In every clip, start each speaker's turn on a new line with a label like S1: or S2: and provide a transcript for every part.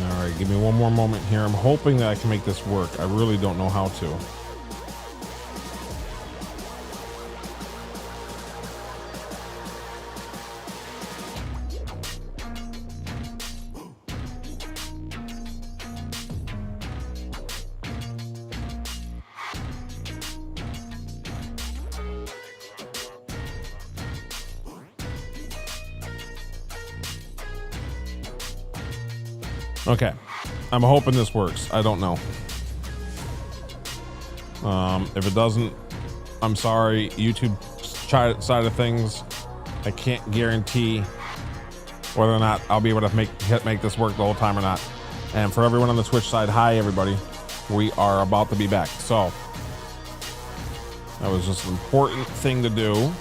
S1: All right, give me one more moment here. I'm hoping that I can make this work. I really don't know how to. Okay, I'm hoping this works. I don't know. If it doesn't, I'm sorry. YouTube side of things, I can't guarantee whether or not I'll be able to make this work the whole time or not. And for everyone on the Twitch side, hi everybody. We are about to be back. So that was just an important thing to do.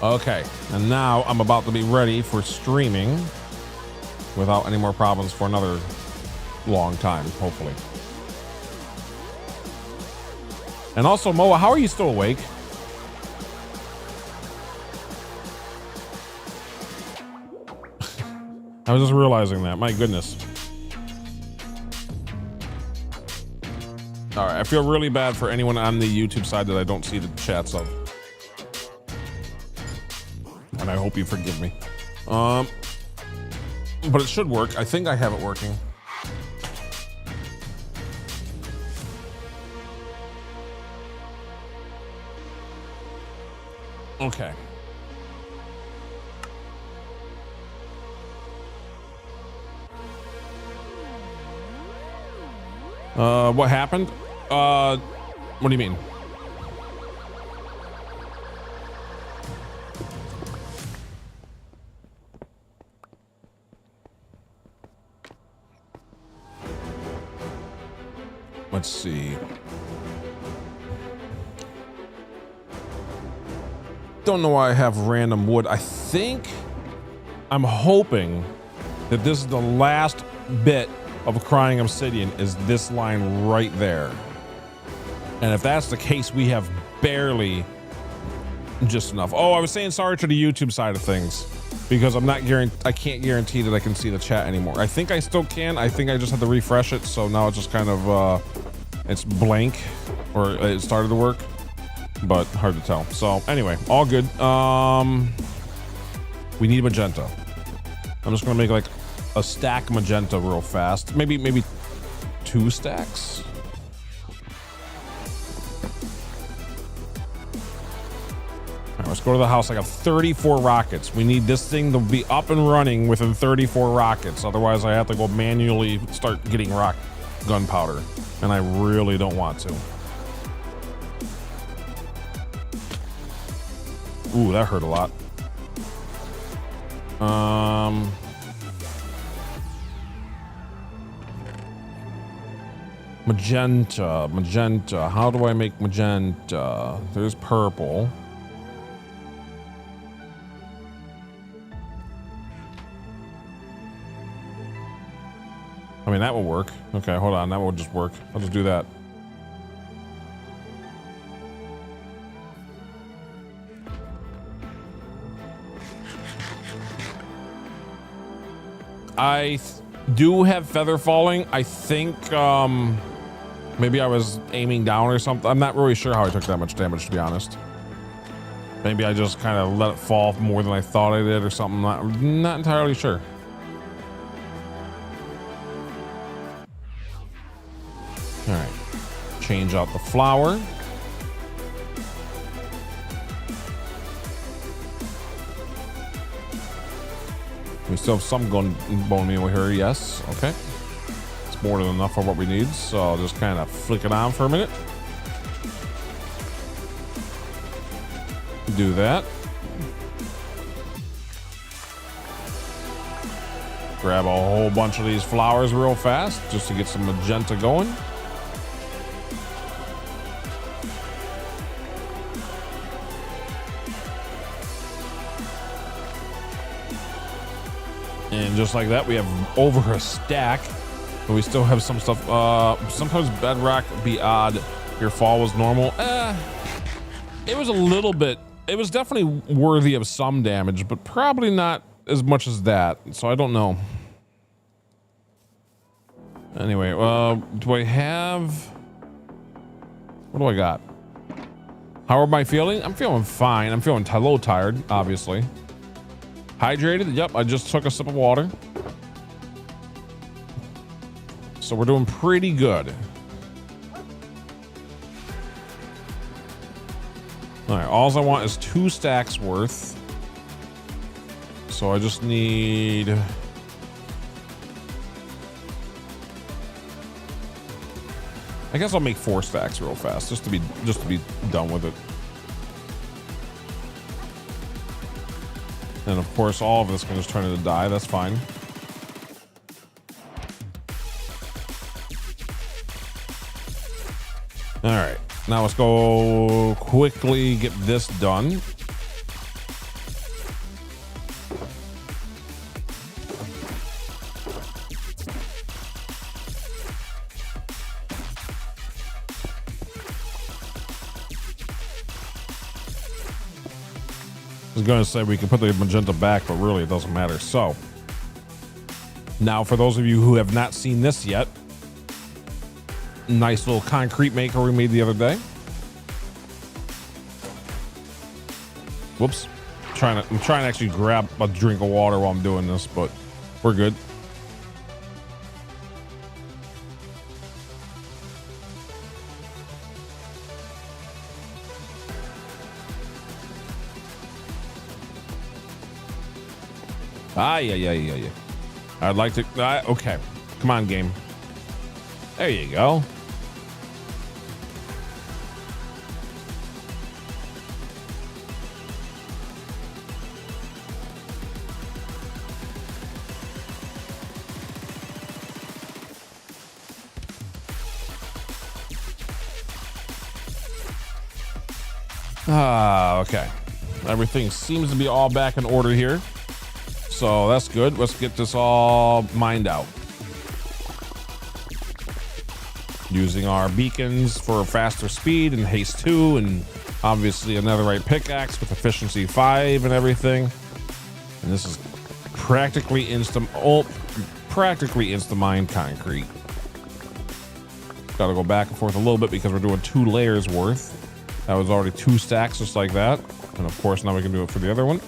S1: Okay, and now I'm about to be ready for streaming without any more problems for another long time, hopefully. And also, Moa, how are you still awake? I was just realizing that. My goodness. All right, I feel really bad for anyone on the YouTube side that I don't see the chats of. And I hope you forgive me. But it should work. I think I have it working. Okay. What happened? What do you mean? Let's see. Don't know why I have random wood. I'm hoping that this is the last bit of crying obsidian, is this line right there. And if that's the case, we have barely just enough. Oh, I was saying sorry to the YouTube side of things because I can't guarantee that I can see the chat anymore. I think I still can. I think I just had to refresh it, so now it's just kind of it's blank, or it started to work, but hard to tell. So anyway, all good. We need magenta. I'm just gonna make like a stack magenta real fast. Maybe 2 stacks. All right, let's go to the house. I got 34 rockets. We need this thing to be up and running within 34 rockets. Otherwise, I have to go manually start getting gunpowder, and I really don't want to. Ooh, that hurt a lot. Magenta. How do I make magenta? There's purple. I mean, that will work. Okay, hold on. That will just work. I'll just do that. I do have feather falling. I think maybe I was aiming down or something. I'm not really sure how I took that much damage, to be honest. Maybe I just kind of let it fall more than I thought I did or something. Not entirely sure. All right, change out the flour. We still have some bone meal here, yes, okay. It's more than enough for what we need, so I'll just kind of flick it on for a minute. Do that. Grab a whole bunch of these flowers real fast, just to get some magenta going. And just like that, we have over a stack, but we still have some stuff. Sometimes bedrock be odd. Your fall was normal. It was a little bit It was definitely worthy of some damage, but probably not as much as that. So I don't know. Anyway, do I have... What do I got? How am I feeling? I'm feeling fine. I'm feeling a little tired, obviously. Hydrated? Yep, I just took a sip of water. So we're doing pretty good. All right, all I want is 2 stacks worth. So I just need... I guess I'll make 4 stacks real fast, just to be done with it. And of course, all of this can just turn into dye. That's fine. All right, now let's go quickly get this done. I was going to say we can put the magenta back, but really it doesn't matter. So now for those of you who have not seen this yet, nice little concrete maker we made the other day. Whoops. I'm trying to actually grab a drink of water while I'm doing this, but we're good. Yeah. I'd like to, okay. Come on, game. There you go. Okay. Everything seems to be all back in order here. So that's good. Let's get this all mined out. Using our beacons for faster speed and haste 2, and obviously a netherite pickaxe with efficiency 5 and everything. And this is practically insta mine concrete. Got to go back and forth a little bit because we're doing 2 layers worth. That was already 2 stacks just like that. And of course now we can do it for the other one.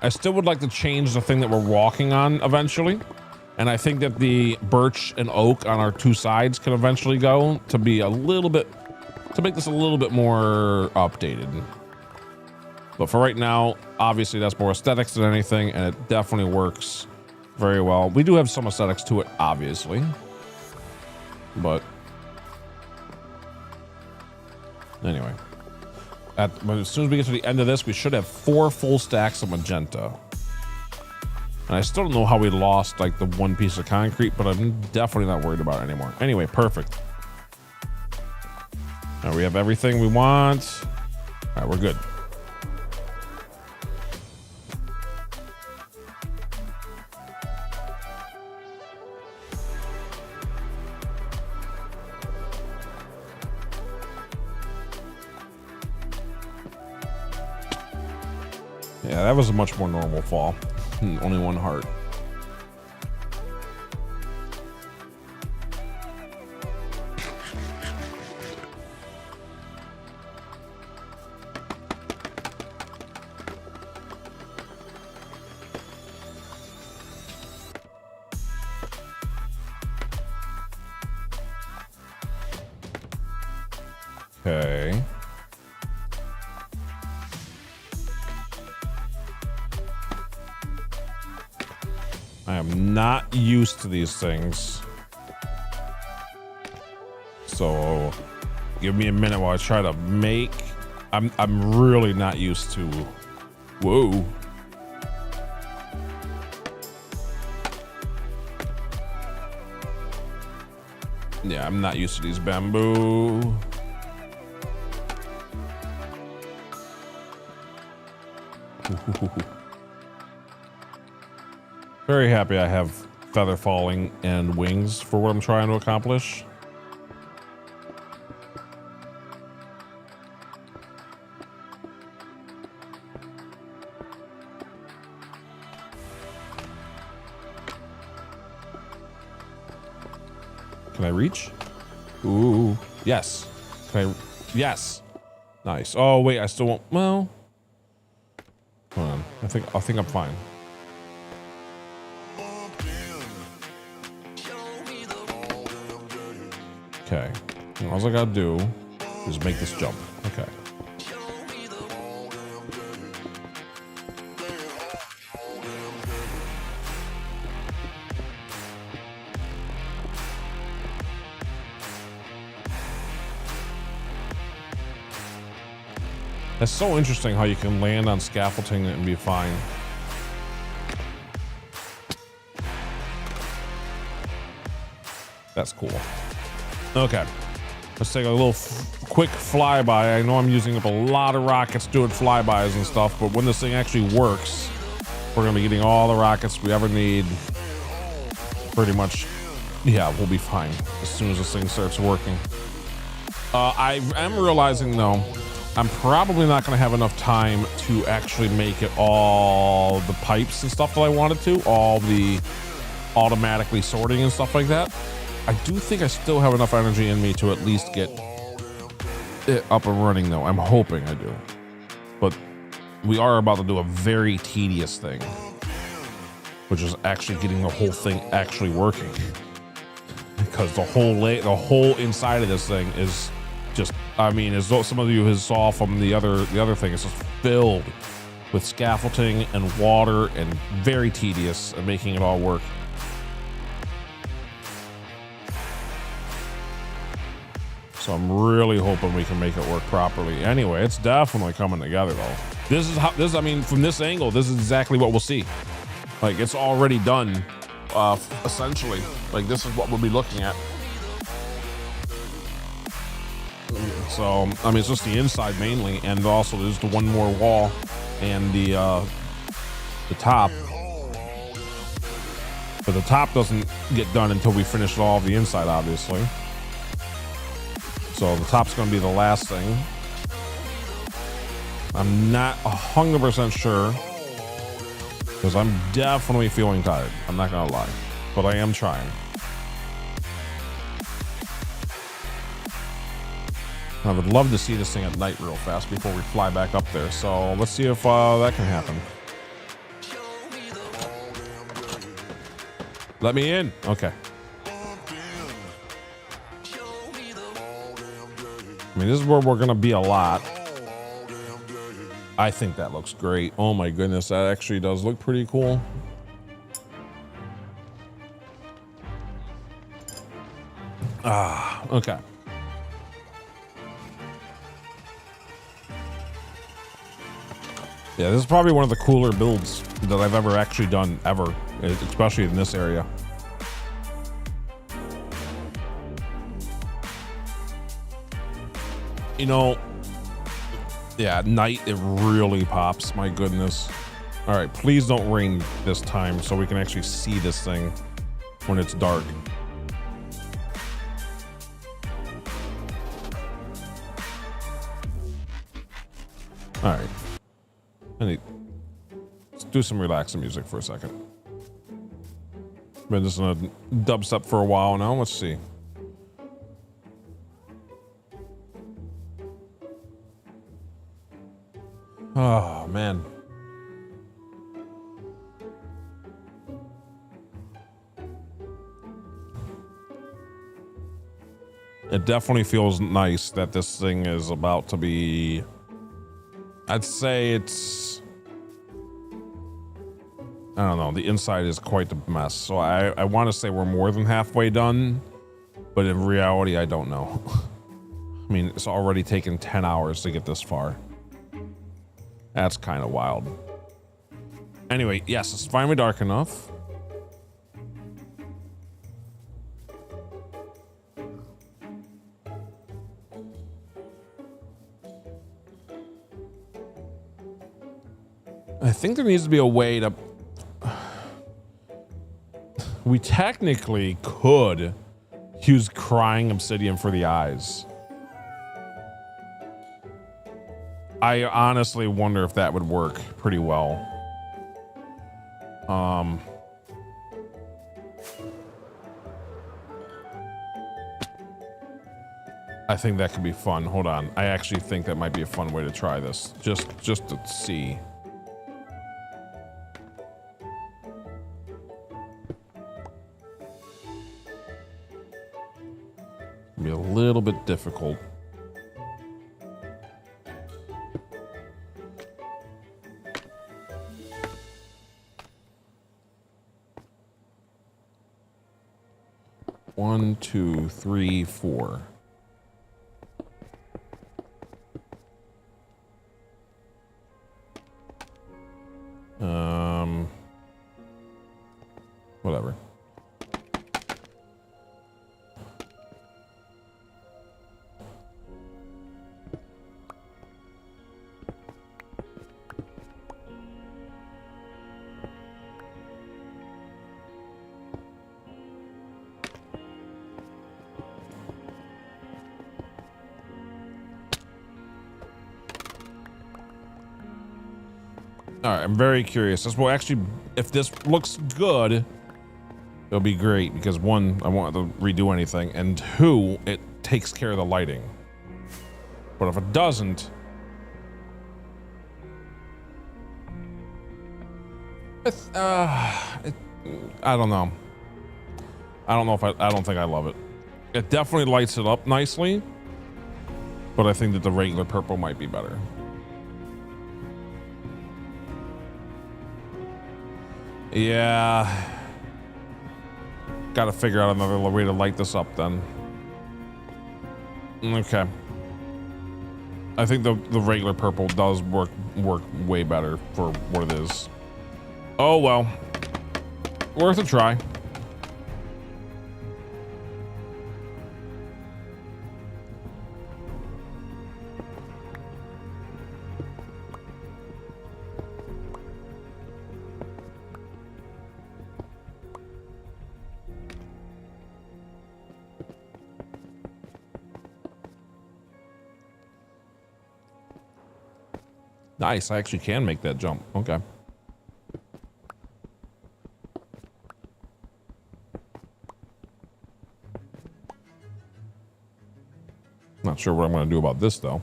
S1: I still would like to change the thing that we're walking on eventually. And I think that the birch and oak on our 2 sides can eventually go to be a little bit, to make this a little bit more updated. But for right now, obviously that's more aesthetics than anything, and it definitely works very well. We do have some aesthetics to it, obviously. But anyway. As soon as we get to the end of this, we should have 4 full stacks of magenta. And I still don't know how we lost like the 1 piece of concrete, but I'm definitely not worried about it anymore. Anyway, perfect. Now we have everything we want. All right, we're good. Yeah, that was a much more normal fall. Only 1 heart. Okay. I am not used to these things. So give me a minute while I try to make. I'm really not used to. Whoa. Yeah, I'm not used to these bamboo. Very happy I have feather falling and wings for what I'm trying to accomplish. Can I reach? Ooh, yes. Can I? Yes. Nice. Oh wait, I still won't. Well, hold on. I think I'm fine. Okay. All I gotta do is make this jump. Okay. It's so interesting how you can land on scaffolding and be fine. That's cool. Okay. Let's take a little quick flyby. I know I'm using up a lot of rockets doing flybys and stuff, but when this thing actually works, we're gonna be getting all the rockets we ever need. Pretty much, yeah, we'll be fine as soon as this thing starts working. I am realizing though, I'm probably not going to have enough time to actually make it all the pipes and stuff that I wanted to, all the automatically sorting and stuff like that. I do think I still have enough energy in me to at least get it up and running though. I'm hoping I do. But we are about to do a very tedious thing, which is actually getting the whole thing actually working. Because the whole inside of this thing is just, I mean, as some of you have saw from the other thing, it's just filled with scaffolding and water and very tedious and making it all work. So I'm really hoping we can make it work properly. Anyway, it's definitely coming together though. This is how I mean, from this angle, this is exactly what we'll see. Like it's already done, essentially. Like this is what we'll be looking at. So, I mean, it's just the inside mainly, and also there's the one more wall and the top. But the top doesn't get done until we finish all of the inside, obviously. So the top's going to be the last thing. I'm not 100% sure because I'm definitely feeling tired. I'm not going to lie, but I am trying. I would love to see this thing at night real fast before we fly back up there. So let's see if that can happen. Let me in. Okay. I mean, this is where we're going to be a lot. I think that looks great. Oh my goodness. That actually does look pretty cool. Okay. Yeah, this is probably one of the cooler builds that I've ever actually done, ever, especially in this area. You know, yeah, at night it really pops, my goodness. All right, please don't rain this time so we can actually see this thing when it's dark. All right. Let's do some relaxing music for a second. Been just in a dubstep for a while now. Let's see. Oh man. It definitely feels nice that this thing is about to be, I'd say it's, I don't know, the inside is quite the mess. So I want to say we're more than halfway done, but in reality, I don't know. I mean, it's already taken 10 hours to get this far. That's kind of wild. Anyway, yes, it's finally dark enough. I think there needs to be a way to... We technically could use crying obsidian for the eyes. I honestly wonder if that would work pretty well. I think that could be fun. Hold on. I actually think that might be a fun way to try this. Just to see. Be a little bit difficult. One, two, three, four. Whatever. All right, I'm very curious. This will actually, if this looks good, it'll be great because one, I won't have to redo anything, and two, it takes care of the lighting. But if it doesn't, I don't know. I don't know if I don't think I love it. It definitely lights it up nicely, but I think that the regular purple might be better. Yeah. Got to figure out another way to light this up then. Okay. I think the regular purple does work way better for what it is. Oh well. Worth a try. Nice, I actually can make that jump. Okay. Not sure what I'm going to do about this though.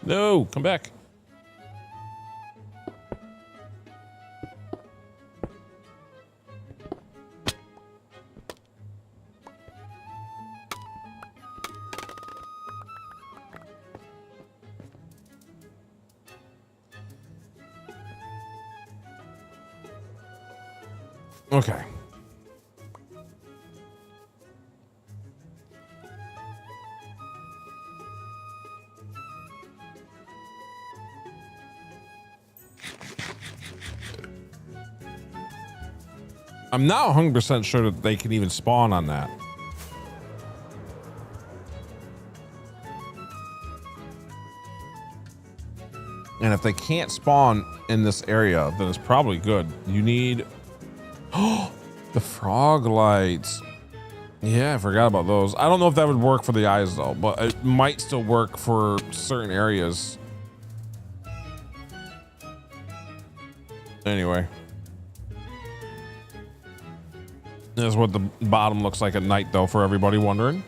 S1: No, come back. Okay. I'm not 100% sure that they can even spawn on that. And if they can't spawn in this area, then it's probably good. You need... Oh, the frog lights. Yeah, I forgot about those. I don't know if that would work for the eyes though, but it might still work for certain areas. Anyway. This is what the bottom looks like at night though, for everybody wondering.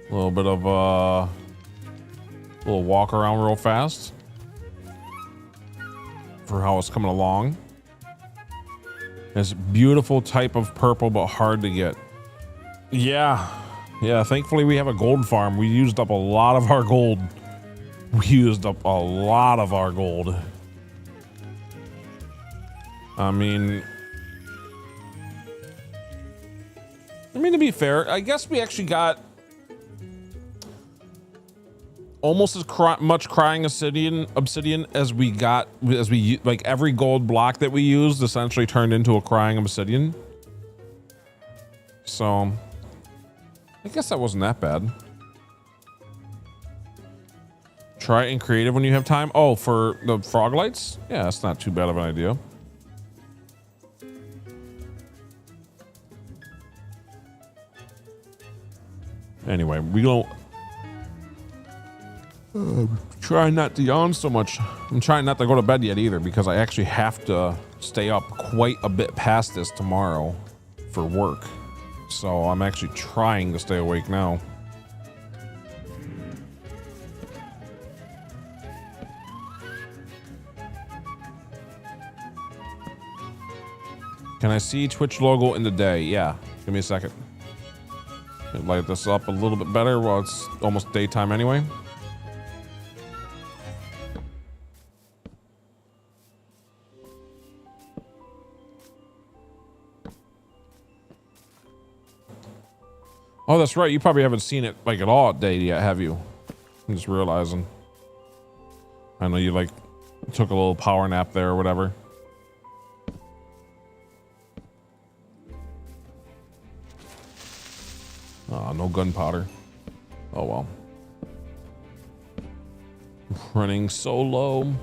S1: A little bit of little walk around real fast for how it's coming along. It's beautiful type of purple, but hard to get. Yeah, thankfully we have a gold farm. We used up a lot of our gold. I mean, to be fair, I guess we actually got almost as much crying obsidian as we got, like every gold block that we used essentially turned into a crying obsidian. So I guess that wasn't that bad. Try it in creative when you have time. Oh, for the frog lights? Yeah, that's not too bad of an idea. Anyway, we don't try not to yawn so much. I'm trying not to go to bed yet either because I actually have to stay up quite a bit past this tomorrow for work. So I'm actually trying to stay awake now. Can I see Twitch logo in the day? Yeah, give me a second. Light this up a little bit better while it's almost daytime anyway. Oh, that's right. You probably haven't seen it like at all at day yet, have you? I'm just realizing. I know you like took a little power nap there or whatever. Oh, no gunpowder. Oh well. Running so low.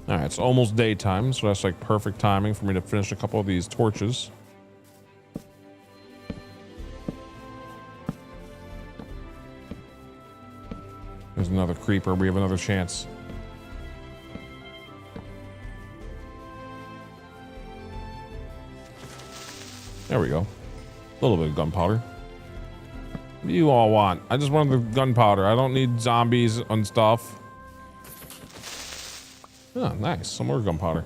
S1: All right, it's almost daytime, so that's like perfect timing for me to finish a couple of these torches. There's another creeper. We have another chance. There we go. A little bit of gunpowder. What do you all want? I just want the gunpowder. I don't need zombies and stuff. Oh, nice. Some more gunpowder.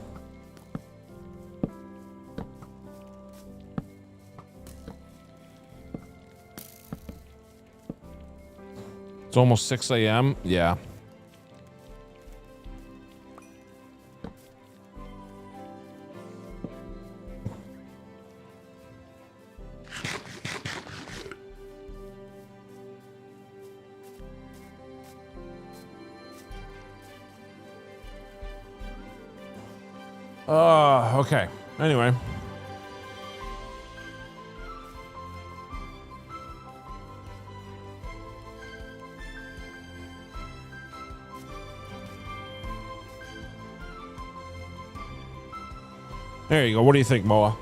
S1: It's almost 6 a.m. Yeah. Okay. Anyway. There you go. What do you think, Moa?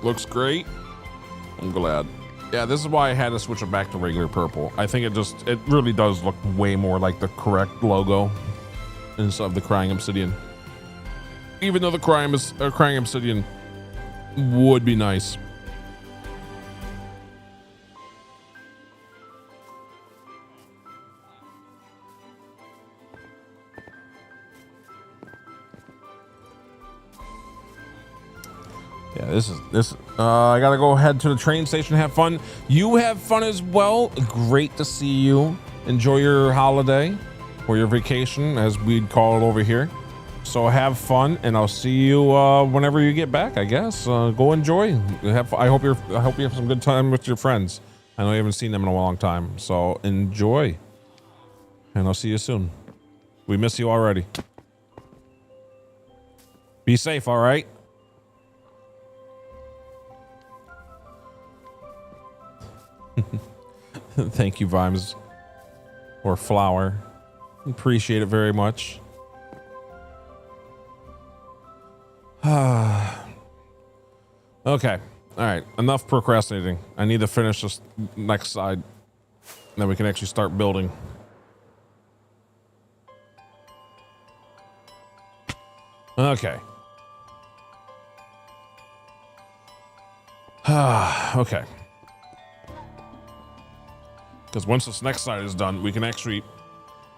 S1: Looks great. I'm glad. Yeah, this is why I had to switch it back to regular purple. I think it really does look way more like the correct logo instead of the crying obsidian. Even though the crying obsidian would be nice. Yeah, this is I gotta go head to the train station, have fun. You have fun as well. Great to see you. Enjoy your holiday or your vacation, as we'd call it over here. So have fun, and I'll see you whenever you get back, I guess. Go enjoy. I hope you have some good time with your friends. I know you haven't seen them in a long time, so enjoy. And I'll see you soon. We miss you already. Be safe, all right? Thank you, Vimes. Or Flower. Appreciate it very much. Okay. All right. Enough procrastinating. I need to finish this next side. Then we can actually start building. Okay. Okay. Because once this next side is done, we can actually,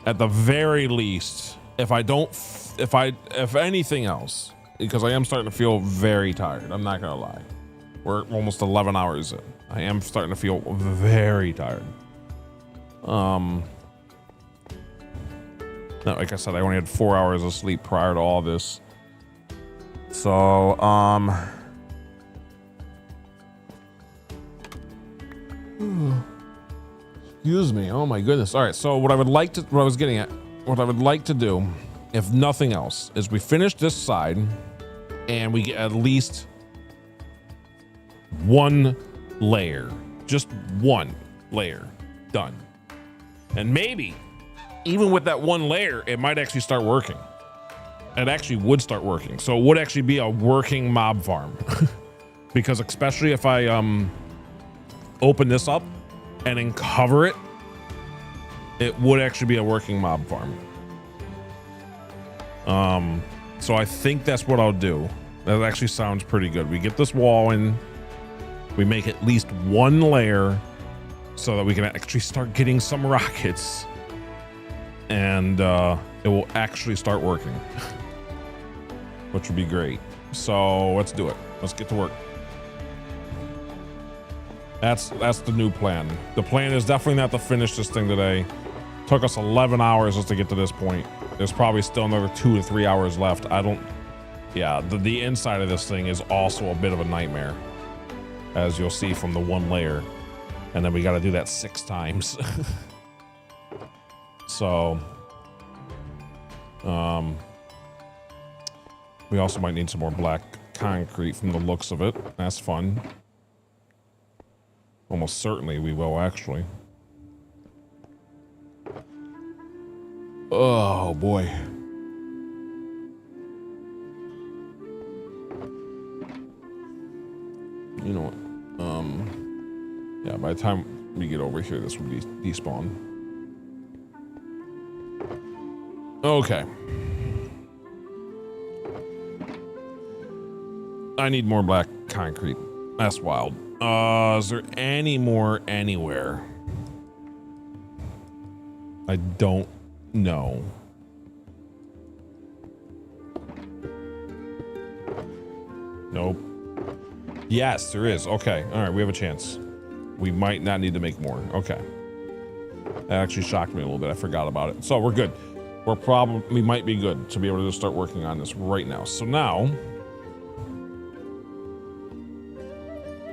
S1: at the very least, if anything else, because I am starting to feel very tired. I'm not gonna lie. We're almost 11 hours in. I am starting to feel very tired. No, like I said, I only had 4 hours of sleep prior to all this. So, excuse me. Oh my goodness. All right. So what I would like to do, if nothing else, is we finish this side and we get at least one layer, just one layer, done. And maybe even with that one layer, it might actually start working. It actually would start working. So it would actually be a working mob farm. Because especially if I open this up and then cover it, it would actually be a working mob farm. So I think that's what I'll do. That actually sounds pretty good. We get this wall in, we make at least one layer so that we can actually start getting some rockets, and it will actually start working, which would be great. So let's do it. Let's get to work. That's the new plan. The plan is definitely not to finish this thing today. Took us 11 hours just to get to this point. There's probably still another 2 to 3 hours left. Yeah, the inside of this thing is also a bit of a nightmare, as you'll see from the one layer. And then we got to do that 6 times. So, we also might need some more black concrete from the looks of it. That's fun. Almost certainly we will, actually. Oh boy. You know what? Yeah, by the time we get over here, this will be despawned. Okay. I need more black concrete. That's wild. Is there any more anywhere? I don't know. Nope. Yes, there is. Okay. All right. We have a chance. We might not need to make more. Okay. That actually shocked me a little bit. I forgot about it. So we're good. We might be good to be able to just start working on this right now. So now,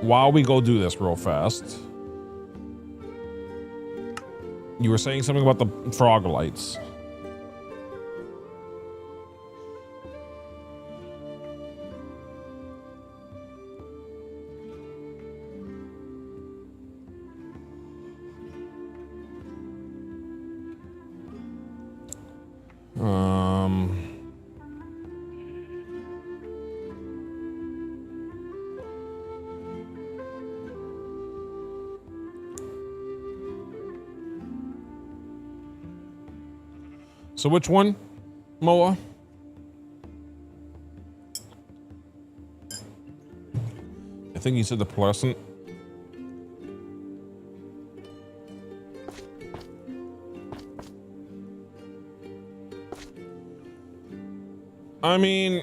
S1: while we go do this real fast, you were saying something about the frog lights. So which one, Moa? I think you said the fluorescent. I mean,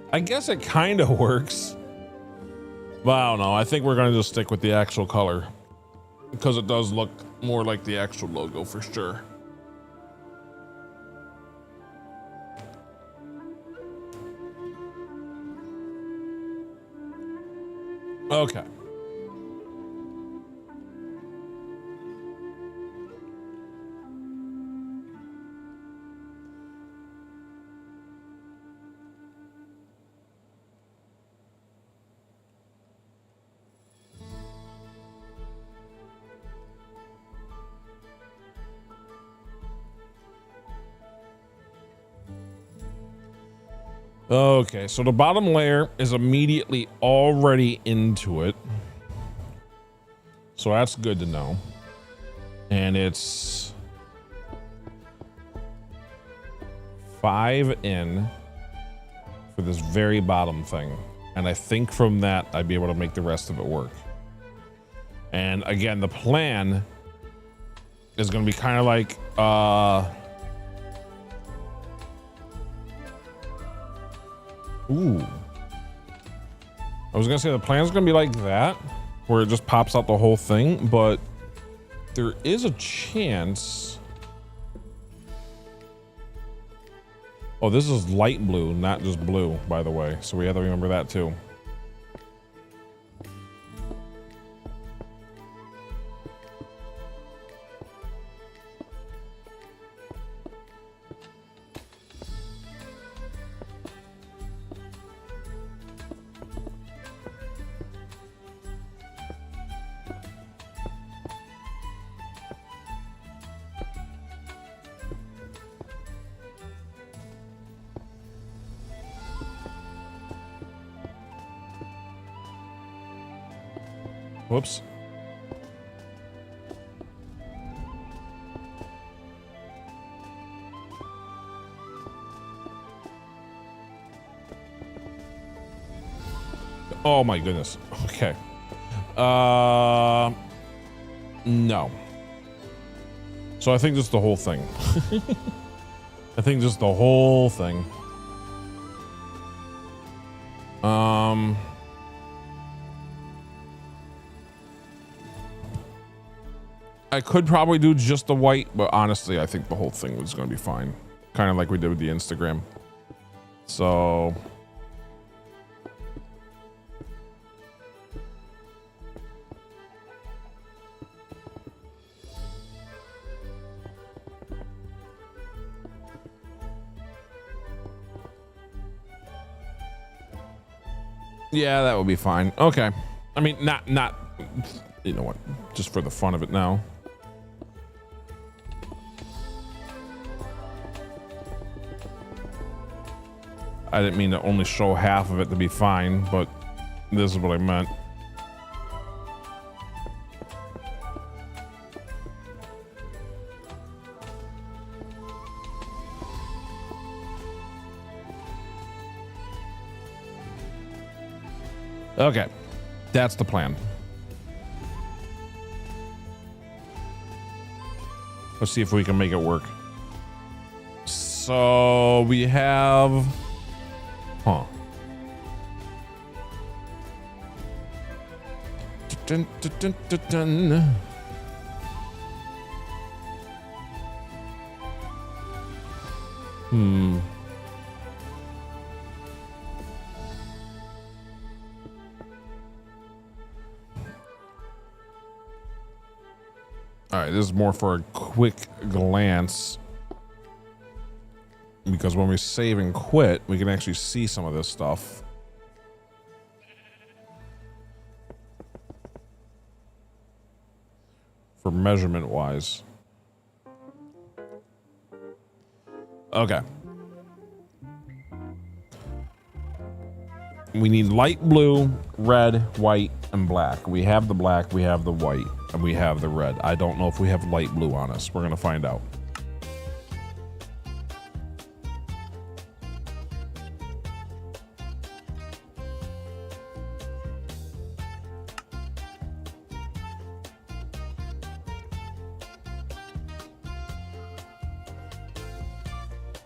S1: I guess it kind of works, but I don't know. I think we're going to just stick with the actual color because it does look more like the actual logo for sure. Okay. Okay, so the bottom layer is immediately already into it. So that's good to know. And it's 5 in for this very bottom thing. And I think from that, I'd be able to make the rest of it work. And again, the plan is going to be kind of like, ooh. I was gonna say the plan's gonna be like that, where it just pops out the whole thing, but there is a chance. Oh, this is light blue, not just blue, by the way. So we have to remember that too. Whoops. Oh my goodness. Okay. No. So I think just the whole thing. I think just the whole thing. I could probably do just the white, but honestly, I think the whole thing was going to be fine. Kind of like we did with the Instagram. So... yeah, that would be fine. Okay. I mean, not, you know what, just for the fun of it now. I didn't mean to only show half of it to be fine, but this is what I meant. Okay, that's the plan. Let's see if we can make it work. So we have, huh? Dun, dun, dun, dun, dun. All right, this is more for a quick glance, because when we save and quit, we can actually see some of this stuff. For measurement wise. Okay. We need light blue, red, white, and black. We have the black, we have the white, and we have the red. I don't know if we have light blue on us. We're gonna find out.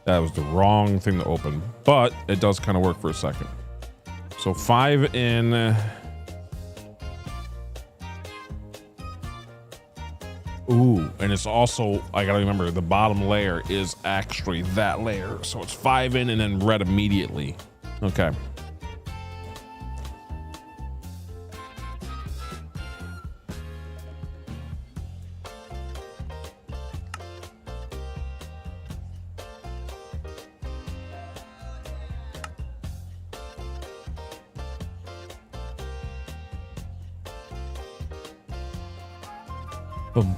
S1: That was the wrong thing to open, but it does kind of work for a second. So 5 in. Ooh, and it's also, I gotta remember, the bottom layer is actually that layer. So it's 5 in and then red immediately. Okay. Bum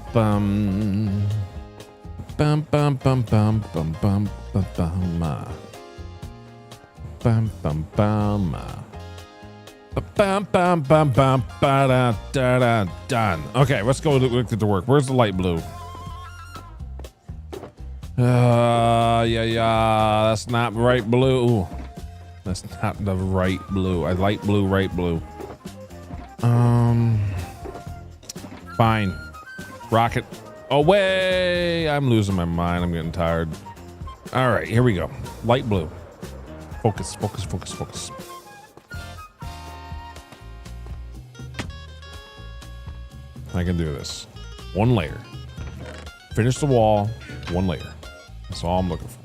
S1: bum bum bum bum bum bum bum bum bum bum bum bum bum bum bum bum ba da da done. Okay, let's go look at the work. Where's the light blue? Yeah, that's not right blue. That's not the right blue. I light blue, right blue. Fine. Rocket away. I'm losing my mind. I'm getting tired. All right, here we go. Light blue. Focus, focus, focus, focus. I can do this. One layer. Finish the wall. One layer. That's all I'm looking for.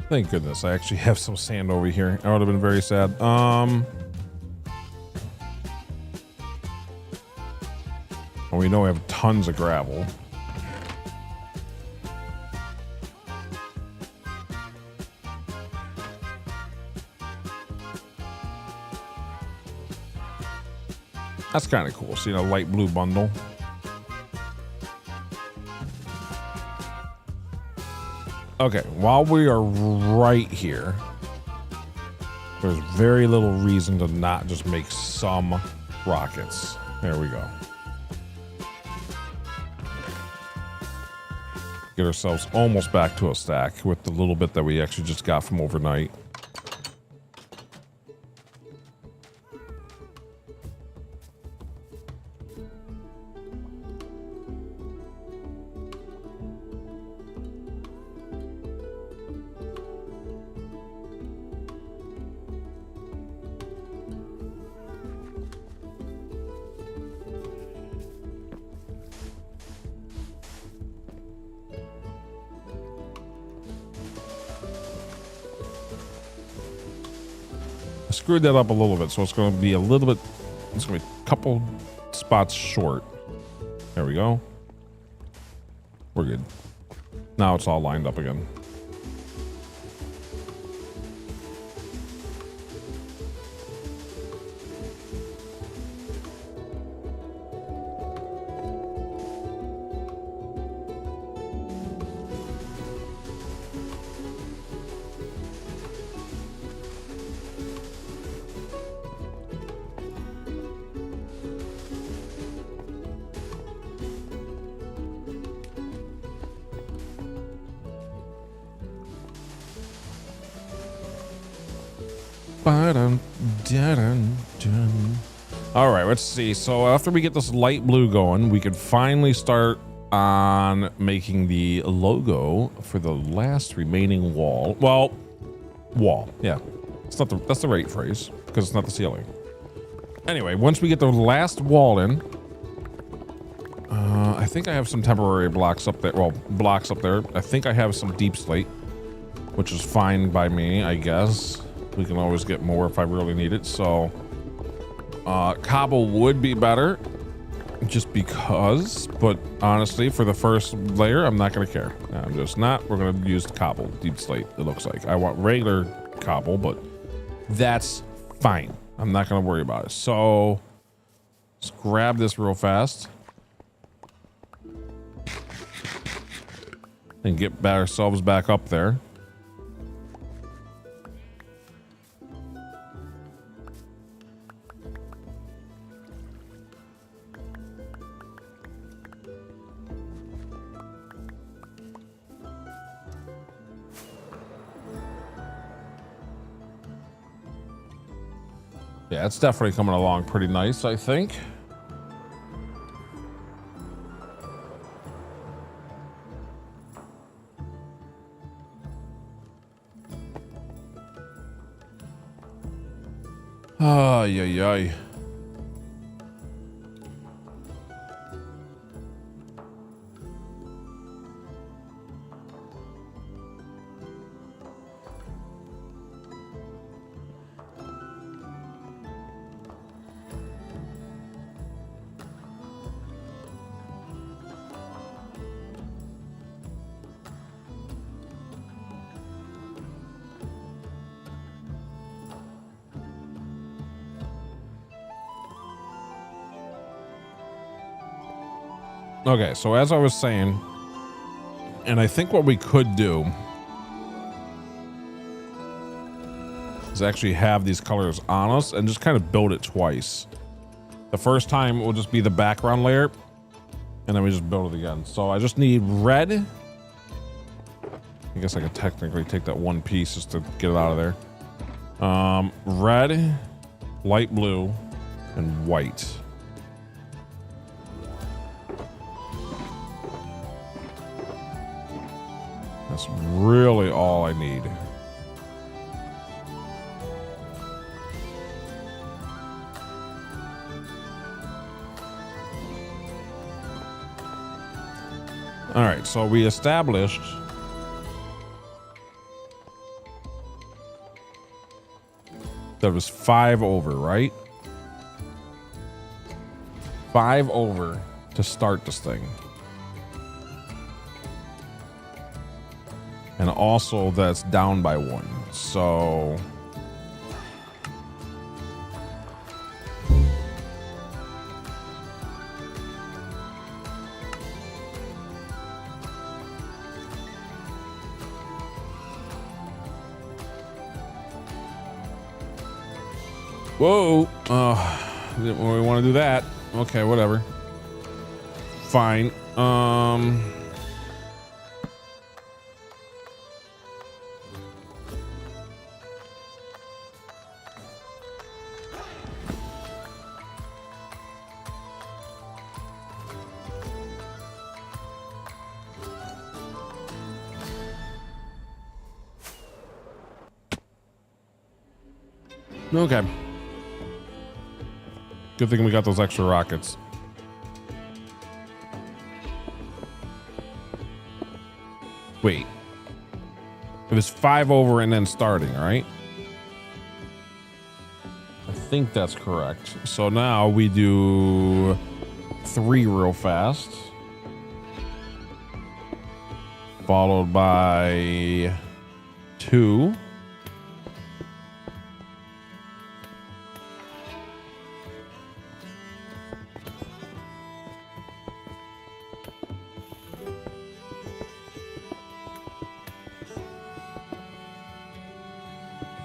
S1: Thank goodness I actually have some sand over here. I would have been very sad. We know we have tons of gravel. That's kind of cool. Seeing a light blue bundle. Okay, while we are right here, there's very little reason to not just make some rockets. There we go. Get ourselves almost back to a stack with the little bit that we actually just got from overnight. Screwed that up a little bit, so it's going to be a little bit, it's going to be a couple spots short. There we go. We're good. Now it's all lined up again. All right, let's see. So after we get this light blue going, we can finally start on making the logo for the last remaining wall. Well, wall. Yeah, it's not that's the right phrase because it's not the ceiling. Anyway, once we get the last wall in, I think I have some temporary blocks up there. Well, blocks up there. I think I have some deep slate, which is fine by me, I guess. We can always get more if I really need it. So cobble would be better just because, but honestly, for the first layer, I'm not going to care. I'm just not. We're going to use cobble, deep slate, it looks like. I want regular cobble, but that's fine. I'm not going to worry about it. So let's grab this real fast and get ourselves back up there. Yeah, it's definitely coming along pretty nice, I think. Ay, ay, ay. Okay, so as I was saying, and I think what we could do is actually have these colors on us and just kind of build it twice. The first time will just be the background layer, and then we just build it again. So I just need red. I guess I could technically take that one piece just to get it out of there. Red, light blue, and white. That's really all I need. All right, so we established that it was 5 over, right? 5 over to start this thing. And also that's down by 1. So Whoa. Didn't really want to do that. Okay, whatever. Fine. Okay. Good thing we got those extra rockets. Wait. It was 5 over and then starting, right? I think that's correct. So now we do 3 real fast. Followed by 2.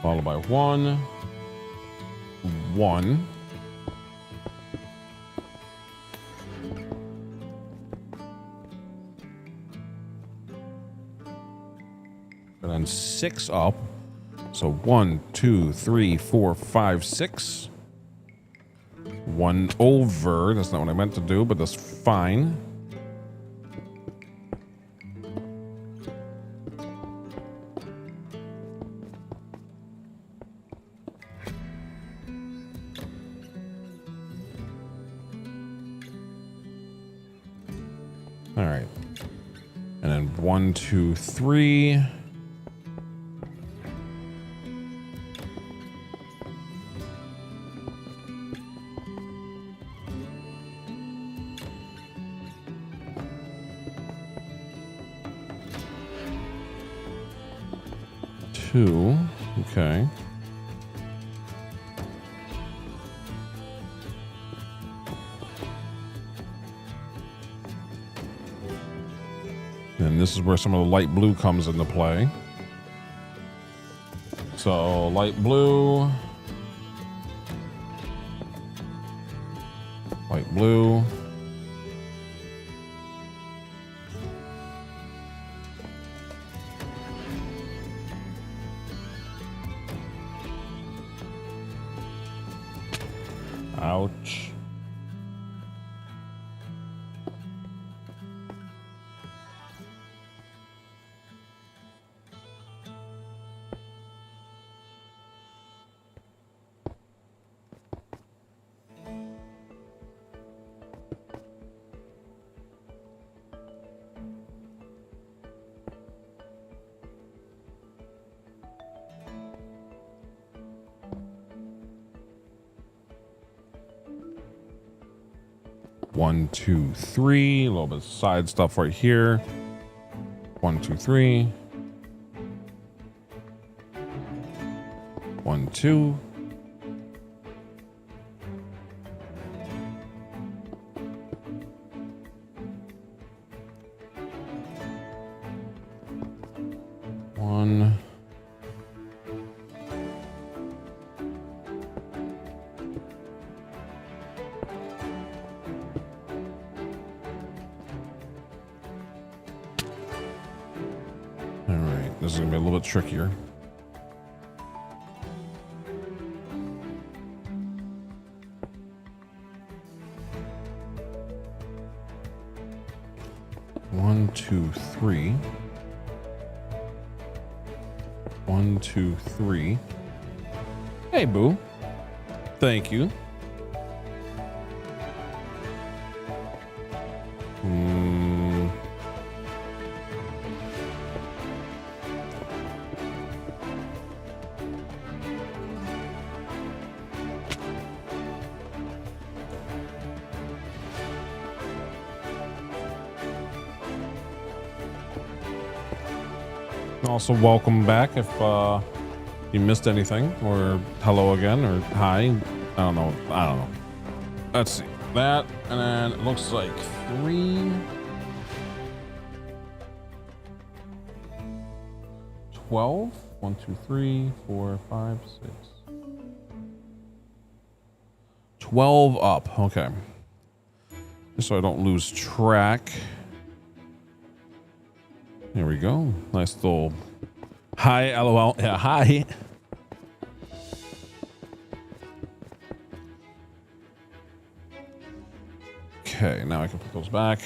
S1: Followed by 1. 1. And then 6 up. So 1, 2, 3, 4, 5, 6. 1 over. That's not what I meant to do, but that's fine. All right. And then 1, 2, 3. Two. Okay. And this is where some of the light blue comes into play. So light blue. Light blue. Ouch. One, two, three. A little bit of side stuff right here. 1, 2, 3. 1, 2. One. All right, this is gonna be a little bit trickier. One, two, three. 1, 2, 3. Hey, boo. Thank you. Also, welcome back if you missed anything, or hello again, or hi. I don't know. Let's see that, and then it looks like 3, 12. 1, 2, 3, 4, 5, 6. 12 up. Okay. Just so I don't lose track. Here we go. Nice little hi, LOL. Yeah, hi. Okay, now I can put those back.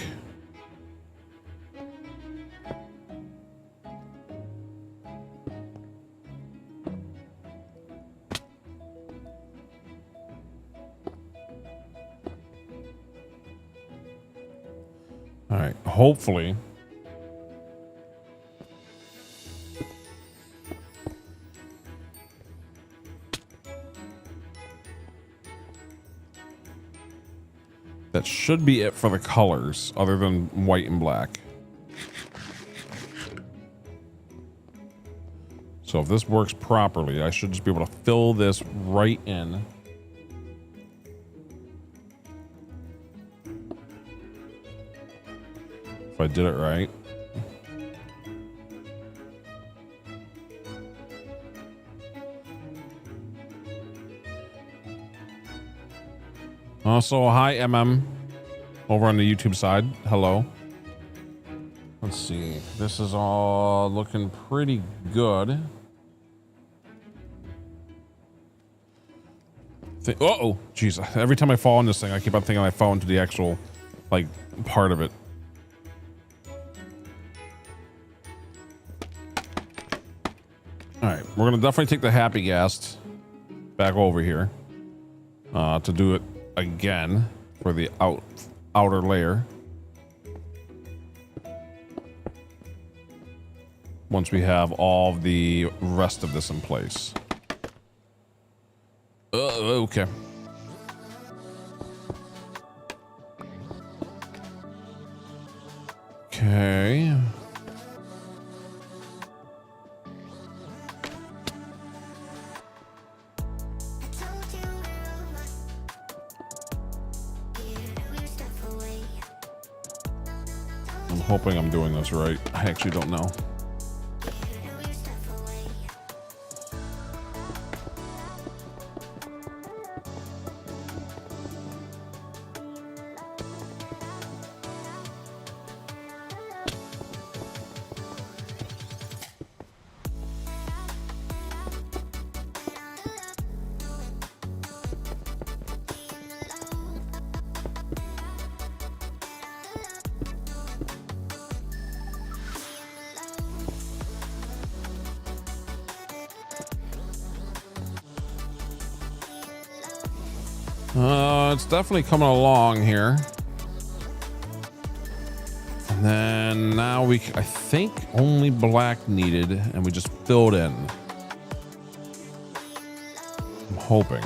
S1: All right, hopefully. That should be it for the colors, other than white and black. So if this works properly, I should just be able to fill this right in. If I did it right. Also, hi, MM, over on the YouTube side. Hello. Let's see. This is all looking pretty good. Uh-oh. Jeez. Every time I fall on this thing, I keep on thinking I fall into the actual, like, part of it. All right. We're going to definitely take the happy gas back over here to do it again for the outer layer. Once we have all the rest of this in place. Okay. Okay. I'm hoping I'm doing this right. I actually don't know. It's definitely coming along here. And then now I think only black needed, and we just filled in. I'm hoping.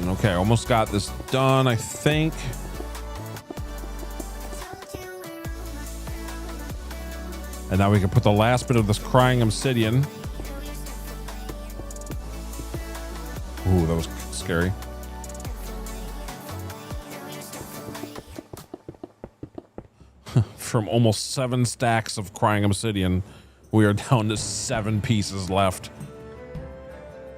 S1: Okay, almost got this done, I think. And now we can put the last bit of this crying obsidian. Ooh, that was scary. From almost 7 stacks of crying obsidian, we are down to 7 pieces left.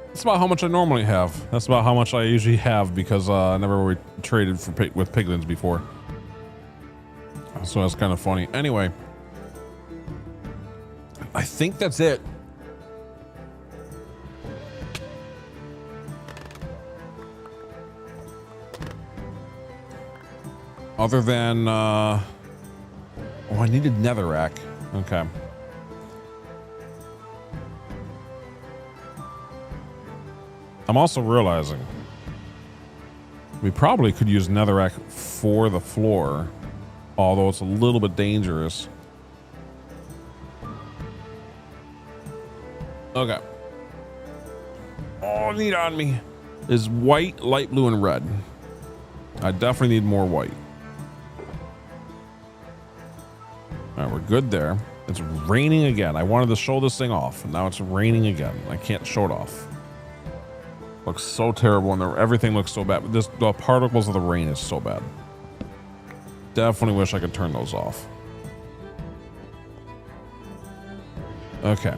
S1: That's about how much I normally have. That's about how much I usually have because I never really traded with piglins before. So that's kind of funny. Anyway, I think that's it. Other than, oh, I needed netherrack. Okay. I'm also realizing we probably could use netherrack for the floor, although it's a little bit dangerous. Okay. All I need on me is white, light blue, and red. I definitely need more white. All right, we're good there. It's raining again. I wanted to show this thing off, and now it's raining again. I can't show it off. Looks so terrible, and everything looks so bad. But the particles of the rain is so bad. Definitely wish I could turn those off. Okay.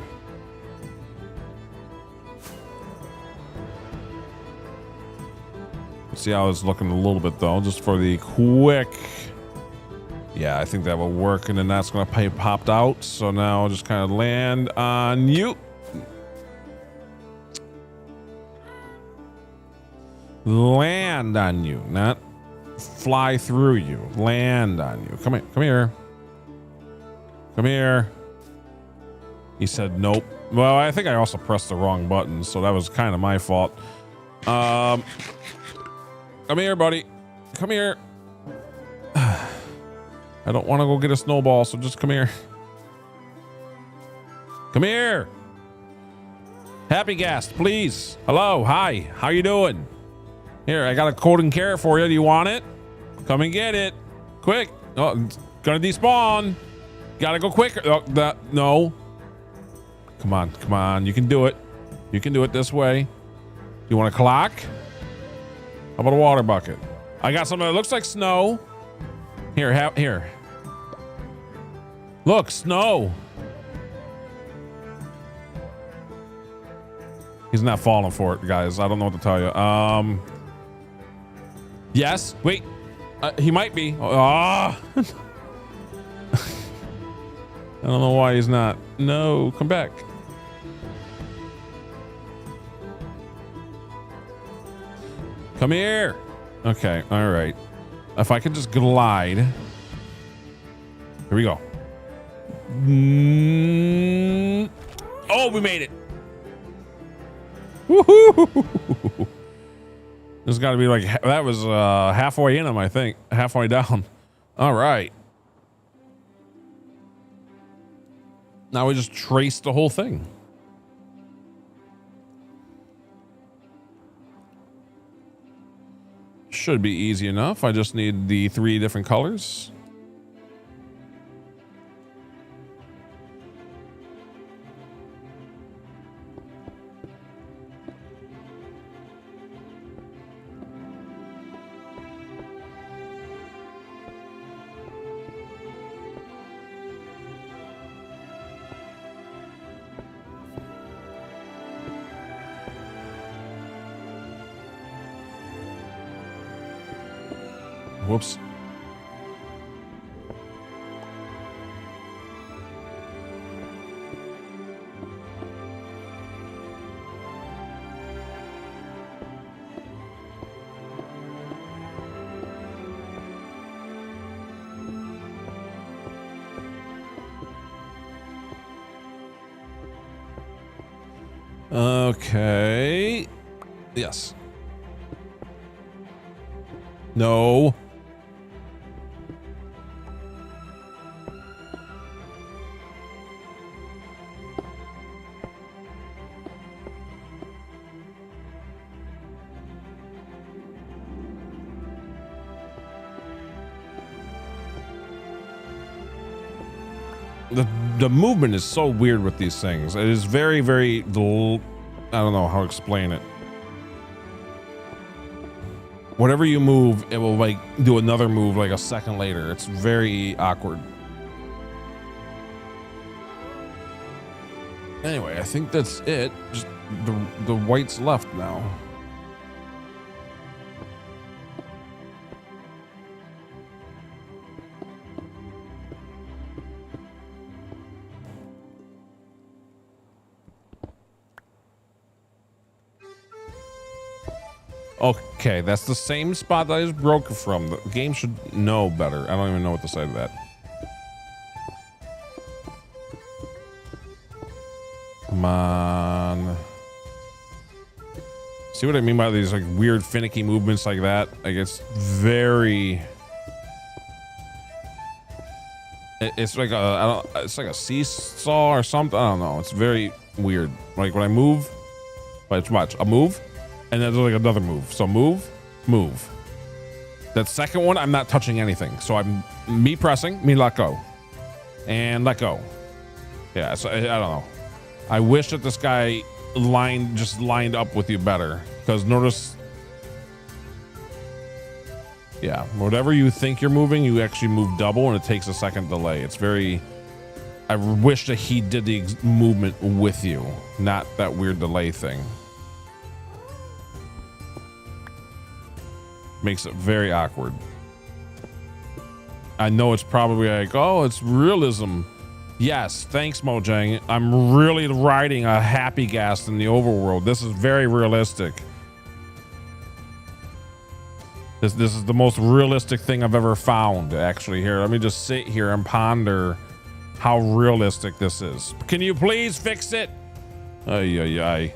S1: See how it's looking a little bit though, just for the quick. Yeah, I think that will work, and then that's gonna pay popped out. So now I'll just kind of land on you. Land on you, not fly through you. Land on you. Come here. Come here. Come here. He said nope. Well, I think I also pressed the wrong button, so that was kind of my fault. Come here, buddy. Come here. I don't want to go get a snowball, so just come here. Come here. Happy guest, please. Hello. Hi. How you doing? Here, I got a golden carrot for you. Do you want it? Come and get it. Quick. Oh, it's gonna despawn. Gotta go quicker. Oh, no. Come on. Come on. You can do it. You can do it this way. You want a clock? How about a water bucket? I got something that looks like snow. Here, here. Look, snow. He's not falling for it, guys. I don't know what to tell you. Yes. Wait. He might be. Ah. I don't know why he's not. No, come back. Come here. Okay. All right. If I could just glide. Here we go. Oh, we made it. Woohoo! This got to be like, that was halfway in him, I think. Halfway down. All right. Now we just trace the whole thing. Should be easy enough. I just need the 3 different colors. Whoops. Okay. Yes. No. The movement is so weird with these things. It is very, very, I don't know how to explain it. Whatever you move, it will like do another move like a second later. It's very awkward. Anyway, I think that's it. Just the white's left now. Okay, that's the same spot that I just broke from. The game should know better. I don't even know what to say to that. Come on. See what I mean by these like weird finicky movements like that? Like it's very... It's like it's like a seesaw or something. I don't know. It's very weird. Like when I move, but watch, a move, and then there's like another move. So move, move. That second one, I'm not touching anything. So I'm me pressing, me let go, and let go. Yeah. So I don't know. I wish that this guy just lined up with you better, because notice. Yeah, whatever you think you're moving, you actually move double, and it takes a second delay. It's very... I wish that he did the movement with you, not that weird delay thing. Makes it very awkward. I know it's probably like, oh, it's realism. Yes, thanks, Mojang. I'm really riding a happy gas in the overworld. This is very realistic. This is the most realistic thing I've ever found, actually. Here, let me just sit here and ponder how realistic this is. Can you please fix it? Ay, ay, ay.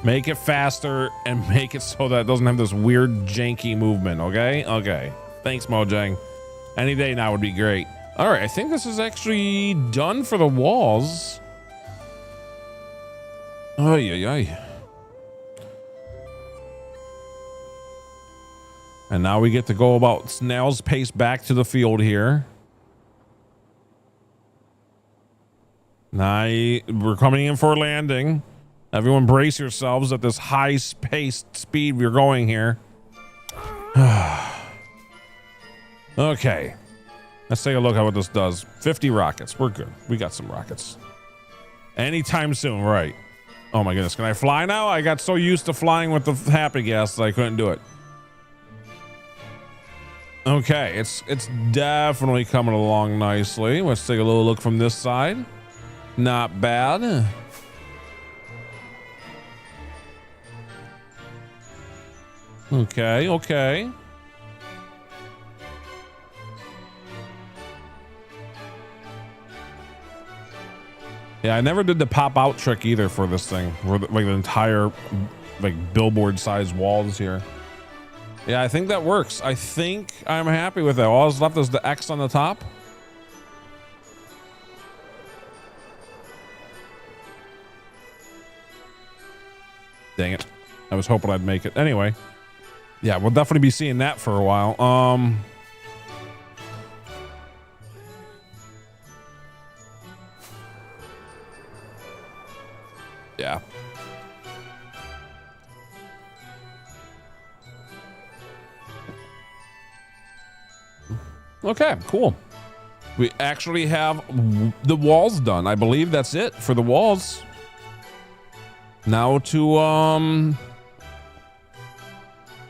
S1: Make it faster and make it so that it doesn't have this weird janky movement, okay? Okay. Thanks, Mojang. Any day now would be great. All right, I think this is actually done for the walls. Ay, ay, ay. And now we get to go about snail's pace back to the field here. Now we're coming in for a landing. Everyone brace yourselves at this high-paced speed we're going here. Okay. Let's take a look at what this does. 50 rockets. We're good. We got some rockets. Anytime soon, right? Oh my goodness, can I fly now? I got so used to flying with the happy gas that I couldn't do it. Okay, it's definitely coming along nicely. Let's take a little look from this side. Not bad. Okay, okay. Yeah, I never did the pop out trick either for this thing, where like the entire like billboard sized walls here. Yeah, I think that works. I think I'm happy with that. All that's left is the X on the top. Dang it. I was hoping I'd make it. Anyway. Yeah, we'll definitely be seeing that for a while. Yeah. Okay, cool. We actually have the walls done. I believe that's it for the walls. Now to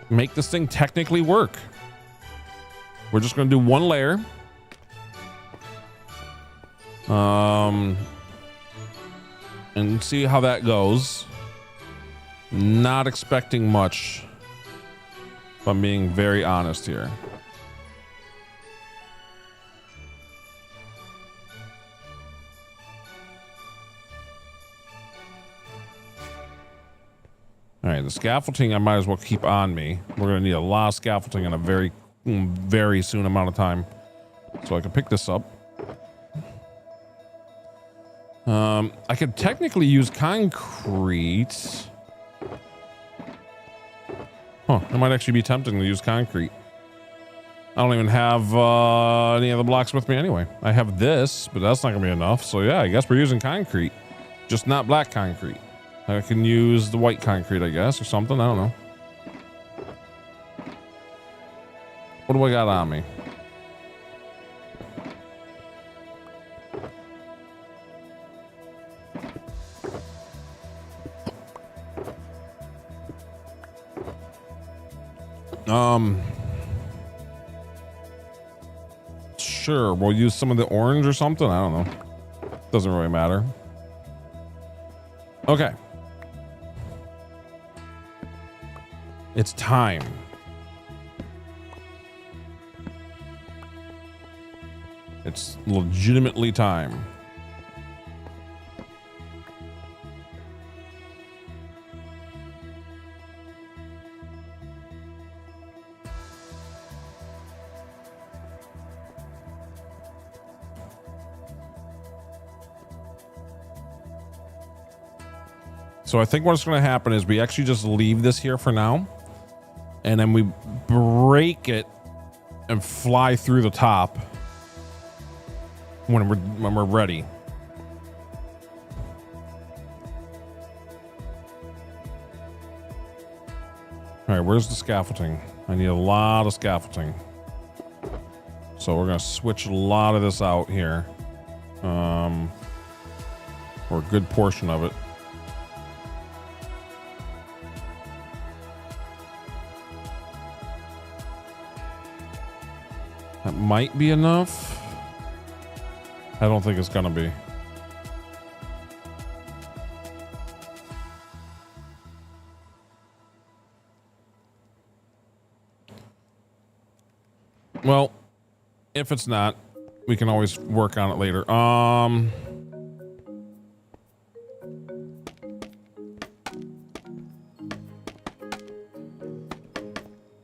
S1: make this thing technically work. We're just going to do one layer. And see how that goes. Not expecting much, if I'm being very honest here. All right, the scaffolding I might as well keep on me. We're gonna need a lot of scaffolding in a very soon amount of time. So I can pick this up. I could technically use concrete. Huh, it might actually be tempting to use concrete. I don't even have any other blocks with me anyway. I have this, but that's not gonna be enough. So yeah, I guess we're using concrete, just not black concrete. I can use the white concrete, I guess, or something. I don't know. What do I got on me? Sure, we'll use some of the orange or something. I don't know. Doesn't really matter. Okay. It's time. It's legitimately time. So I think what's going to happen is we actually just leave this here for now, and then we break it and fly through the top when we're ready. All right, where's the scaffolding? I need a lot of scaffolding. So we're going to switch a lot of this out here. Or a good portion of it. That might be enough. I don't think it's gonna be. Well, if it's not, we can always work on it later.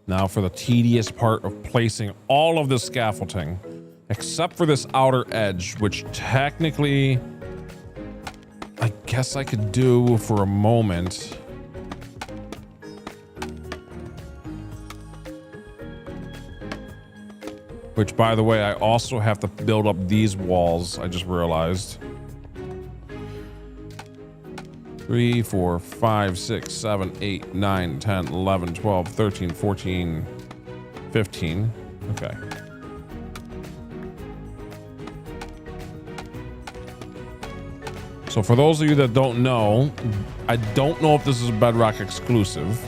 S1: Now for the tedious part of placing all of this scaffolding, except for this outer edge, which technically I guess I could do for a moment. Which, by the way, I also have to build up these walls, I just realized. 3, 4, 5, 6, 7, 8, 9, 10, 11, 12, 13, 14, 15. Okay. So for those of you that don't know, I don't know if this is a Bedrock exclusive.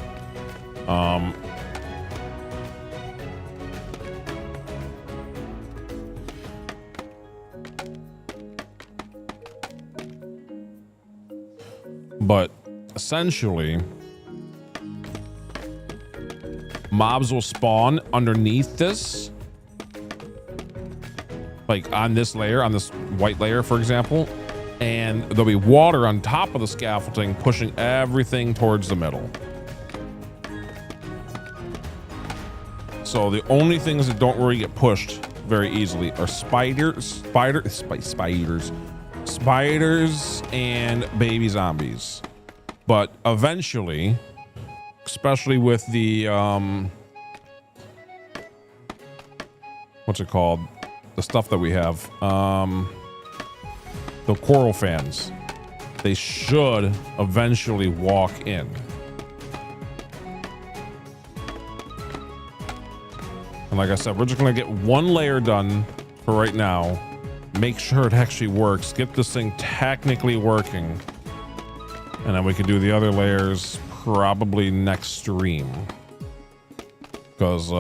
S1: But essentially, mobs will spawn underneath this, like on this layer, on this white layer, for example, and there'll be water on top of the scaffolding pushing everything towards the middle. So the only things that don't really get pushed very easily are spiders and baby zombies. But eventually, especially with the what's it called, the stuff that we have, the coral fans, they should eventually walk in. And like I said, we're just gonna get one layer done for right now, make sure it actually works, get this thing technically working, and then we can do the other layers probably next stream, because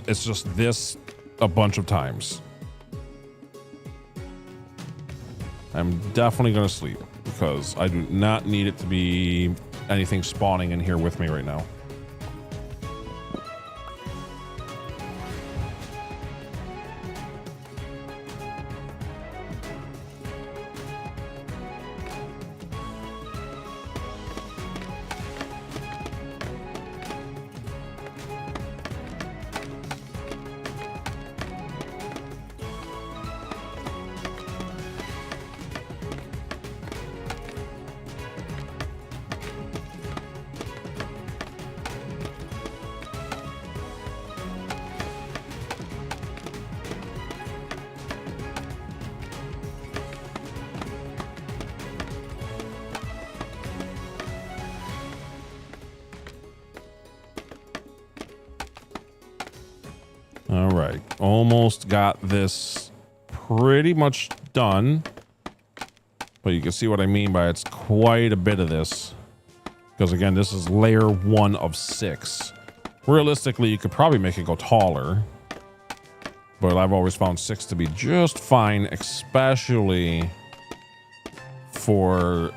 S1: it's just this a bunch of times. I'm definitely gonna sleep because I do not need it to be anything spawning in here with me right now. All right, almost got this pretty much done, but you can see what I mean by it's quite a bit of this, because again, this is layer 1 of 6. Realistically, you could probably make it go taller, but I've always found 6 to be just fine, especially for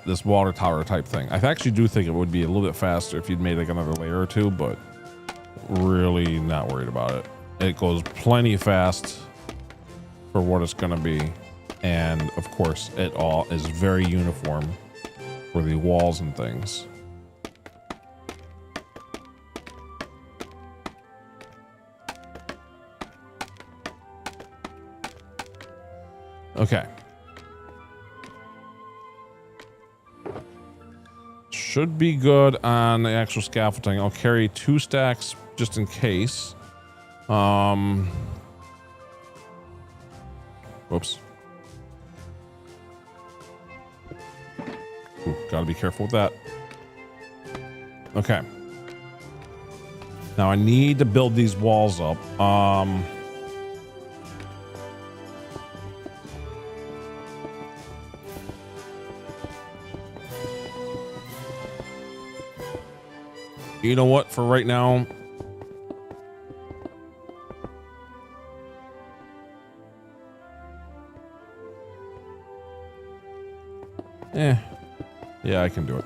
S1: this water tower type thing. I actually do think it would be a little bit faster if you'd made like another layer or two, but really not worried about it. It goes plenty fast for what it's going to be. And of course, it all is very uniform for the walls and things. Okay. Should be good on the actual scaffolding. I'll carry 2 stacks just in case. Whoops. Ooh, gotta be careful with that. Okay. Now I need to build these walls up. You know what? For right now, yeah, I can do it.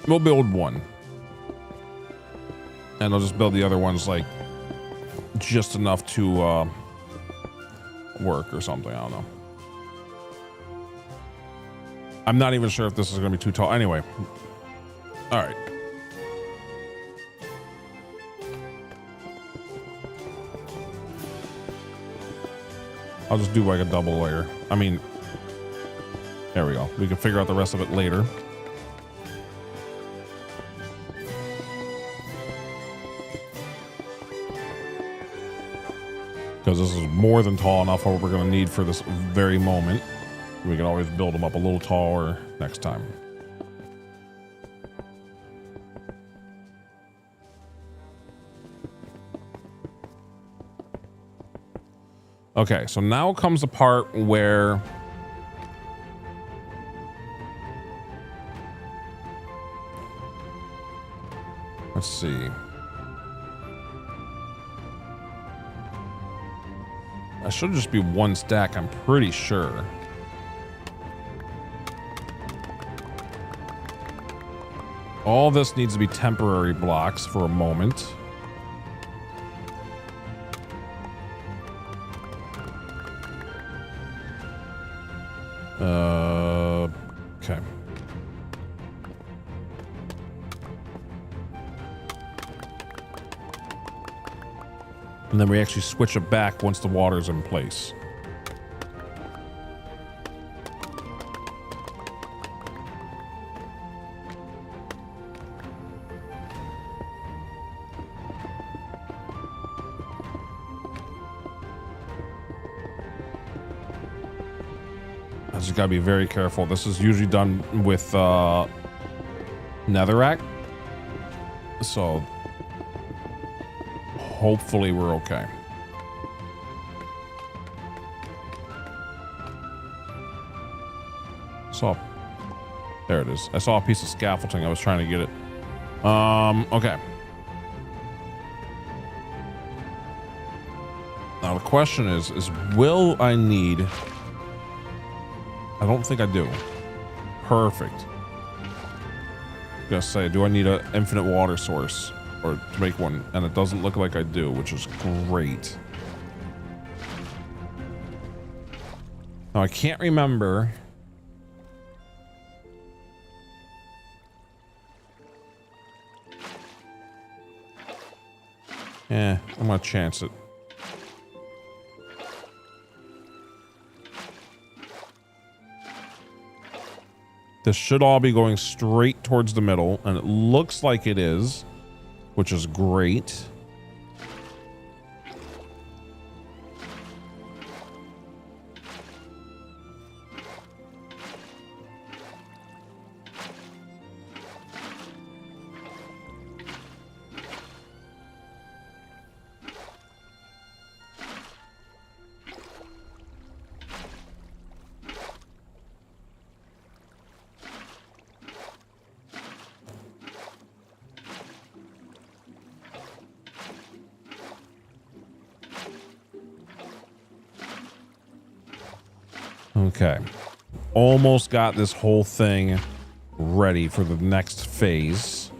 S1: We'll build one, and I'll just build the other ones like just enough to work or something. I don't know. I'm not even sure if this is going to be too tall. Anyway. All right. I'll just do like a double layer. I mean, there we go. We can figure out the rest of it later. Because this is more than tall enough for what we're going to need for this very moment. We can always build them up a little taller next time. Okay, so now comes the part where let's see. I should just be 1 stack, I'm pretty sure. All this needs to be temporary blocks for a moment. Okay. And then we actually switch it back once the water's in place. Just gotta be very careful. This is usually done with netherrack, so hopefully we're okay. There it is. I saw a piece of scaffolding. I was trying to get it. Okay. Now the question is will I need? I don't think I do. Perfect. I'm gonna say, do I need an infinite water source or to make one? And it doesn't look like I do, which is great. Now I can't remember. I'm gonna chance it. This should all be going straight towards the middle, and it looks like it is, which is great. Okay. Almost got this whole thing ready for the next phase.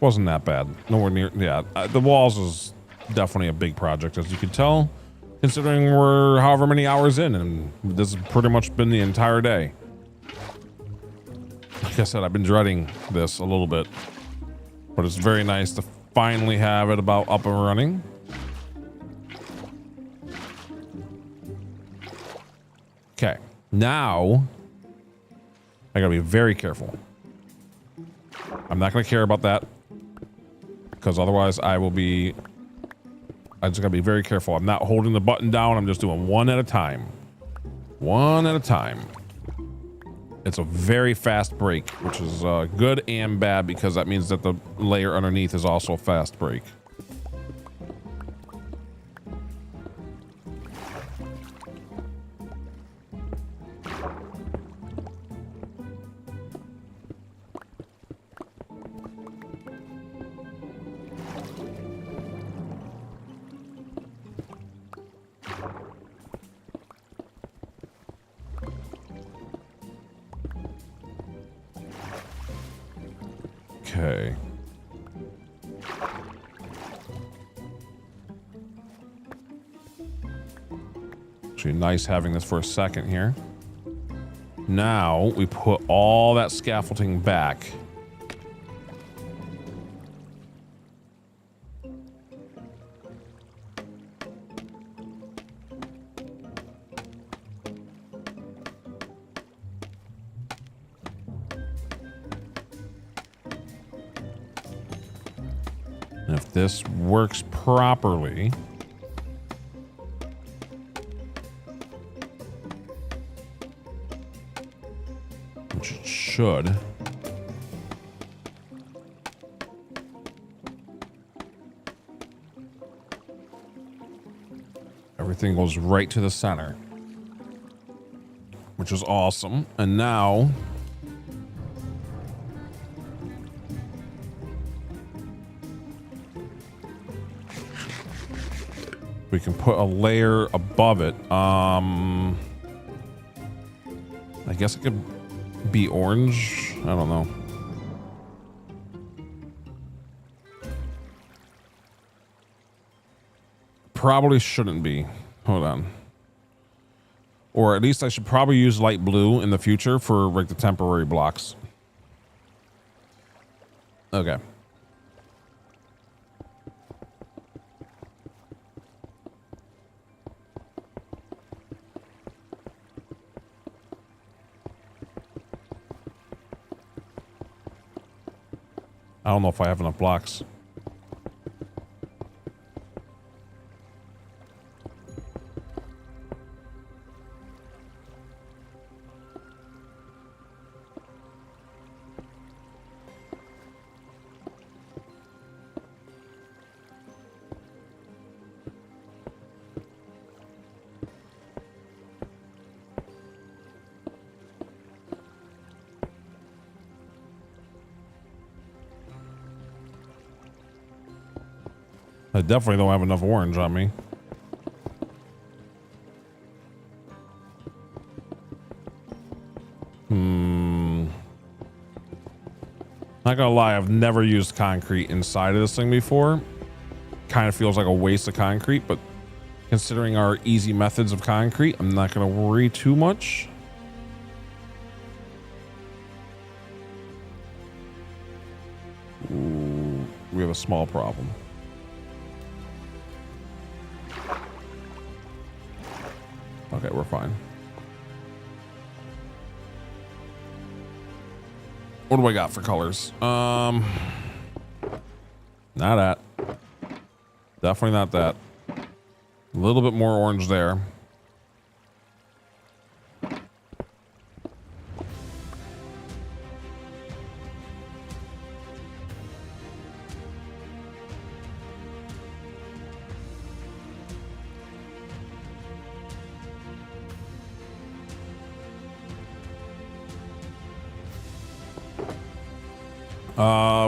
S1: Wasn't that bad. Nowhere near. Yeah, the walls is definitely a big project, as you can tell, considering we're however many hours in, and this has pretty much been the entire day. Like I said, I've been dreading this a little bit, but it's very nice to finally have it about up and running. Okay, now I gotta be very careful. I'm not gonna care about that, because otherwise I just gotta be very careful. I'm not holding the button down. I'm just doing one at a time. One at a time. It's a very fast break, which is good and bad, because that means that the layer underneath is also a fast break. Okay. Actually, nice having this for a second here. Now we put all that scaffolding back. And if this works properly, which it should, everything goes right to the center, which is awesome. And now we can put a layer above it. I guess it could be orange. I don't know. Probably shouldn't be. Hold on. Or at least I should probably use light blue in the future for like the temporary blocks. Okay. I don't know if I have enough blocks. I definitely don't have enough orange on me. Not gonna lie, I've never used concrete inside of this thing before. Kind of feels like a waste of concrete, but considering our easy methods of concrete, I'm not gonna worry too much. Ooh, we have a small problem. Okay, we're fine. What do I got for colors? Not that. Definitely not that. A little bit more orange there.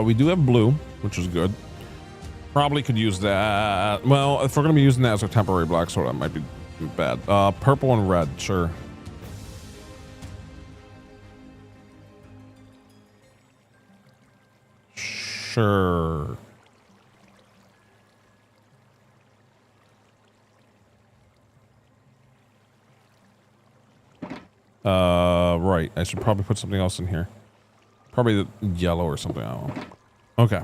S1: We do have blue, which is good. Probably could use that. Well, if we're going to be using that as a temporary black soda, it might be bad. Purple and red, sure. Sure. Right. I should probably put something else in here. Probably the yellow or something. I don't know. Okay.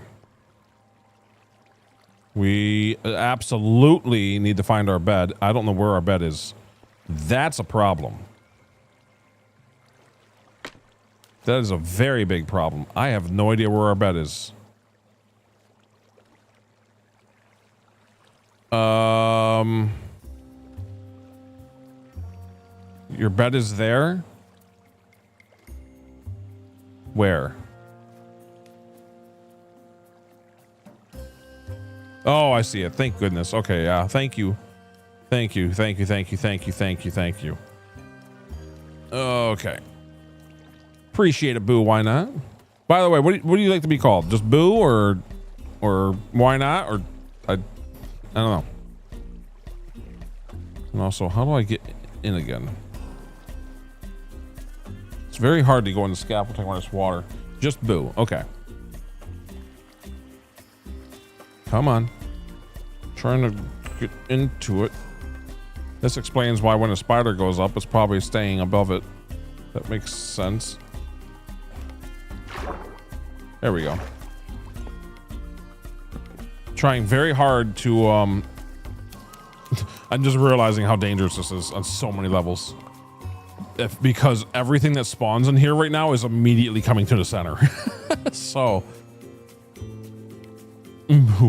S1: We absolutely need to find our bed. I don't know where our bed is. That's a problem. That is a very big problem. I have no idea where our bed is. Your bed is there? Where? Oh, I see it. Thank goodness. Okay, yeah. Thank you. Thank you. Thank you. Thank you. Thank you. Thank you. Thank you. Okay. Appreciate it, Boo. Why not? By the way, what do you like to be called? Just Boo or why not? Or I don't know. And also, how do I get in again? It's very hard to go into scaffolding when it's water. Just Boo. Okay. Come on. Trying to get into it. This explains why when a spider goes up, it's probably staying above it. That makes sense. There we go. Trying very hard to, I'm just realizing how dangerous this is on so many levels. Because everything that spawns in here right now is immediately coming to the center. So,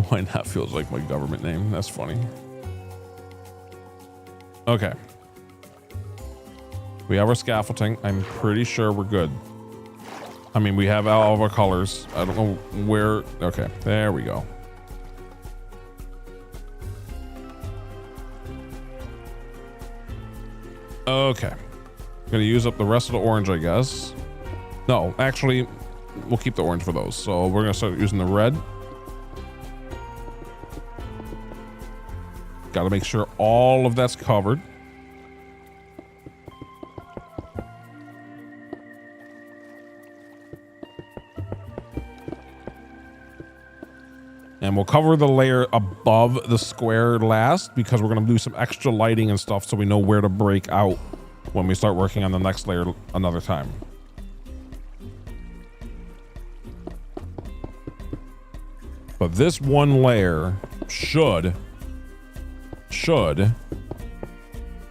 S1: why not feels like my government name. That's funny. Okay. We have our scaffolding. I'm pretty sure we're good. I mean, we have all of our colors. I don't know where. Okay, there we go. Okay. Gonna use up the rest of the orange, I guess. No, actually, we'll keep the orange for those. So we're gonna start using the red. Gotta make sure all of that's covered. And we'll cover the layer above the square last because we're gonna do some extra lighting and stuff so we know where to break out when we start working on the next layer another time. But this one layer should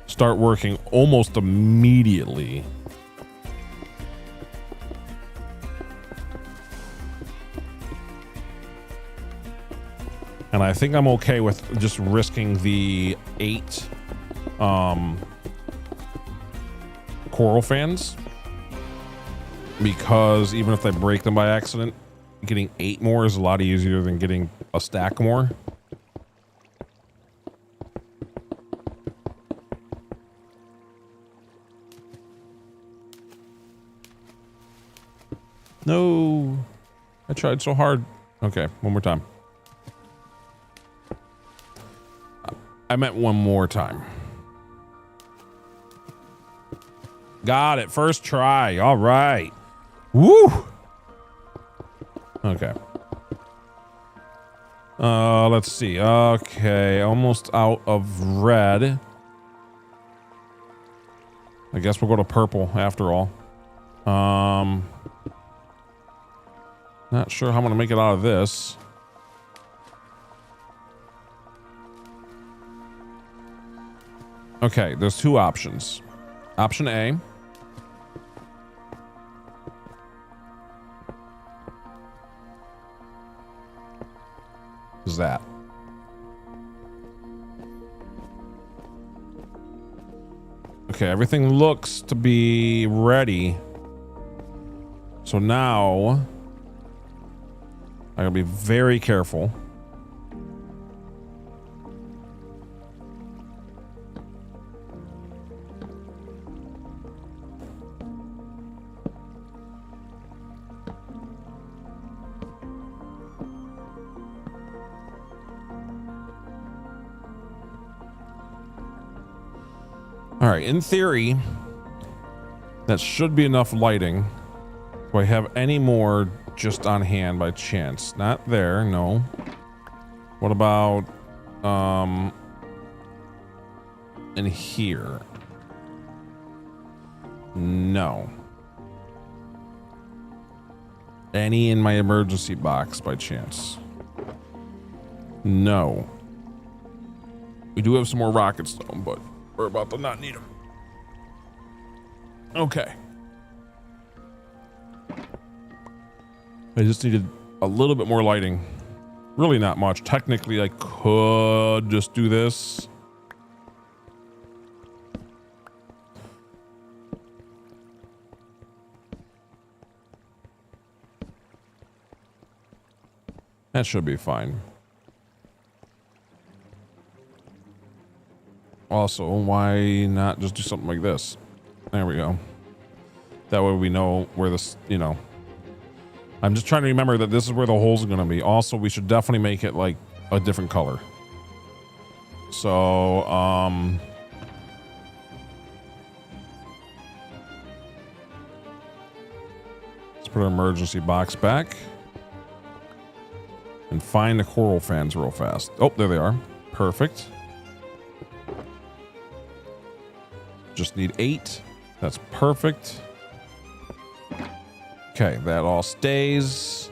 S1: start working almost immediately. And I think I'm okay with just risking the 8 coral fans, because even if I break them by accident, getting 8 more is a lot easier than getting a stack more. No, I tried so hard. Okay, one more time. I meant one more time. Got it. First try. All right. Woo. Okay. Let's see. Okay, almost out of red. I guess we'll go to purple after all. Not sure how I'm gonna make it out of this. Okay, there's 2 options. Option A. Is that. Okay, everything looks to be ready. So now I gotta be very careful. All right, in theory, that should be enough lighting. Do I have any more just on hand by chance? Not there, no. What about in here? No. Any in my emergency box by chance? No. We do have some more rocket stone, but we're about to not need them. Okay. I just needed a little bit more lighting. Really not much. Technically, I could just do this. That should be fine. Also, why not just do something like this? There we go. That way we know where this, you know. I'm just trying to remember that this is where the holes are going to be. Also, we should definitely make it like a different color. So, let's put our emergency box back. And find the coral fans real fast. Oh, there they are. Perfect. Just need 8. That's perfect. Okay, that all stays.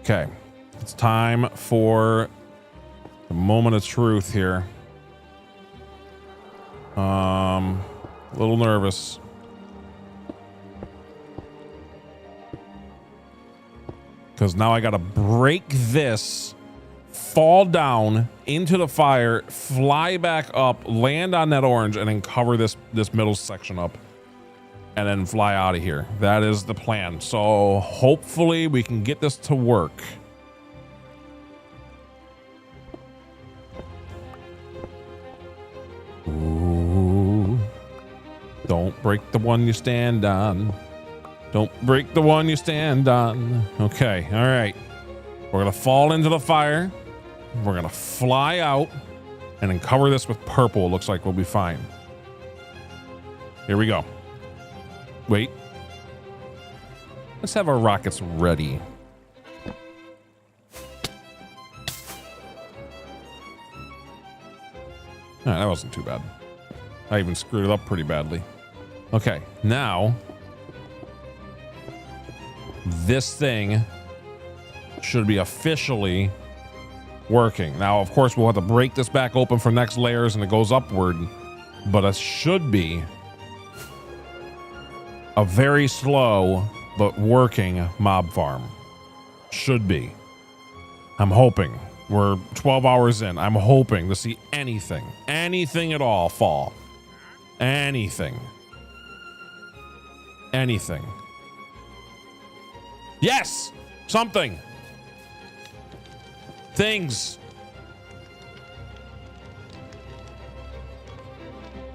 S1: Okay, it's time for the moment of truth here. A little nervous. Because now I gotta break this, fall down into the fire, fly back up, land on that orange, and then cover this middle section up, and then fly out of here. That is the plan. So hopefully we can get this to work. Ooh. Don't break the one you stand on. Don't break the one you stand on. Okay, all right. We're gonna fall into the fire. We're gonna fly out and then cover this with purple. Looks like we'll be fine. Here we go. Wait. Let's have our rockets ready. That wasn't too bad. I even screwed it up pretty badly. Okay, now this thing should be officially working. Now, of course, we'll have to break this back open for next layers and it goes upward, but it should be a very slow but working mob farm. Should be. I'm hoping. We're 12 hours in. I'm hoping to see anything at all fall. Anything. Yes! Something. Things.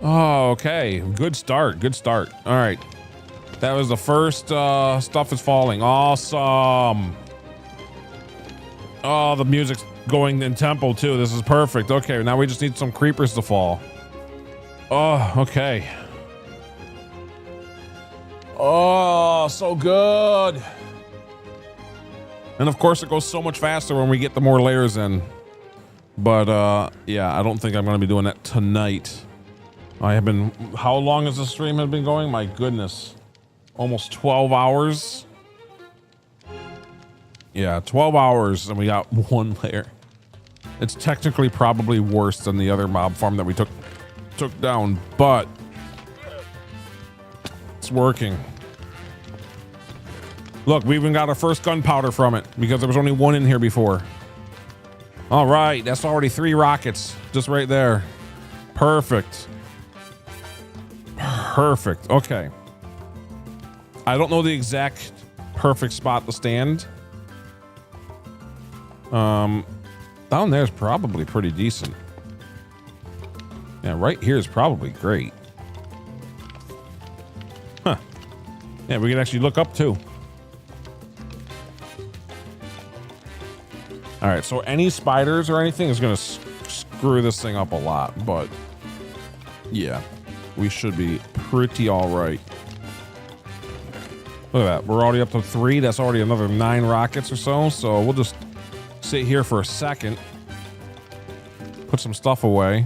S1: Oh, okay. Good start. All right. That was the first stuff is falling. Awesome. Oh, the music's going in tempo too. This is perfect. Okay, now we just need some creepers to fall. Oh, okay. Oh, so good. And of course it goes so much faster when we get the more layers in. But yeah, I don't think I'm going to be doing that tonight. I have been, how long has the stream have been going? My goodness. Almost 12 hours. Yeah, 12 hours and we got one layer. It's technically probably worse than the other mob farm that we took down, but it's working. Look, we even got our first gunpowder from it because there was only one in here before. All right, that's already 3 rockets just right there. Perfect. Okay. I don't know the exact perfect spot to stand. Down there is probably pretty decent. Yeah, right here is probably great. Huh. Yeah, we can actually look up too. All right, so any spiders or anything is gonna screw this thing up a lot, but yeah, we should be pretty all right. Look at that. We're already up to 3. That's already another 9 rockets or so. So we'll just sit here for a second. Put some stuff away.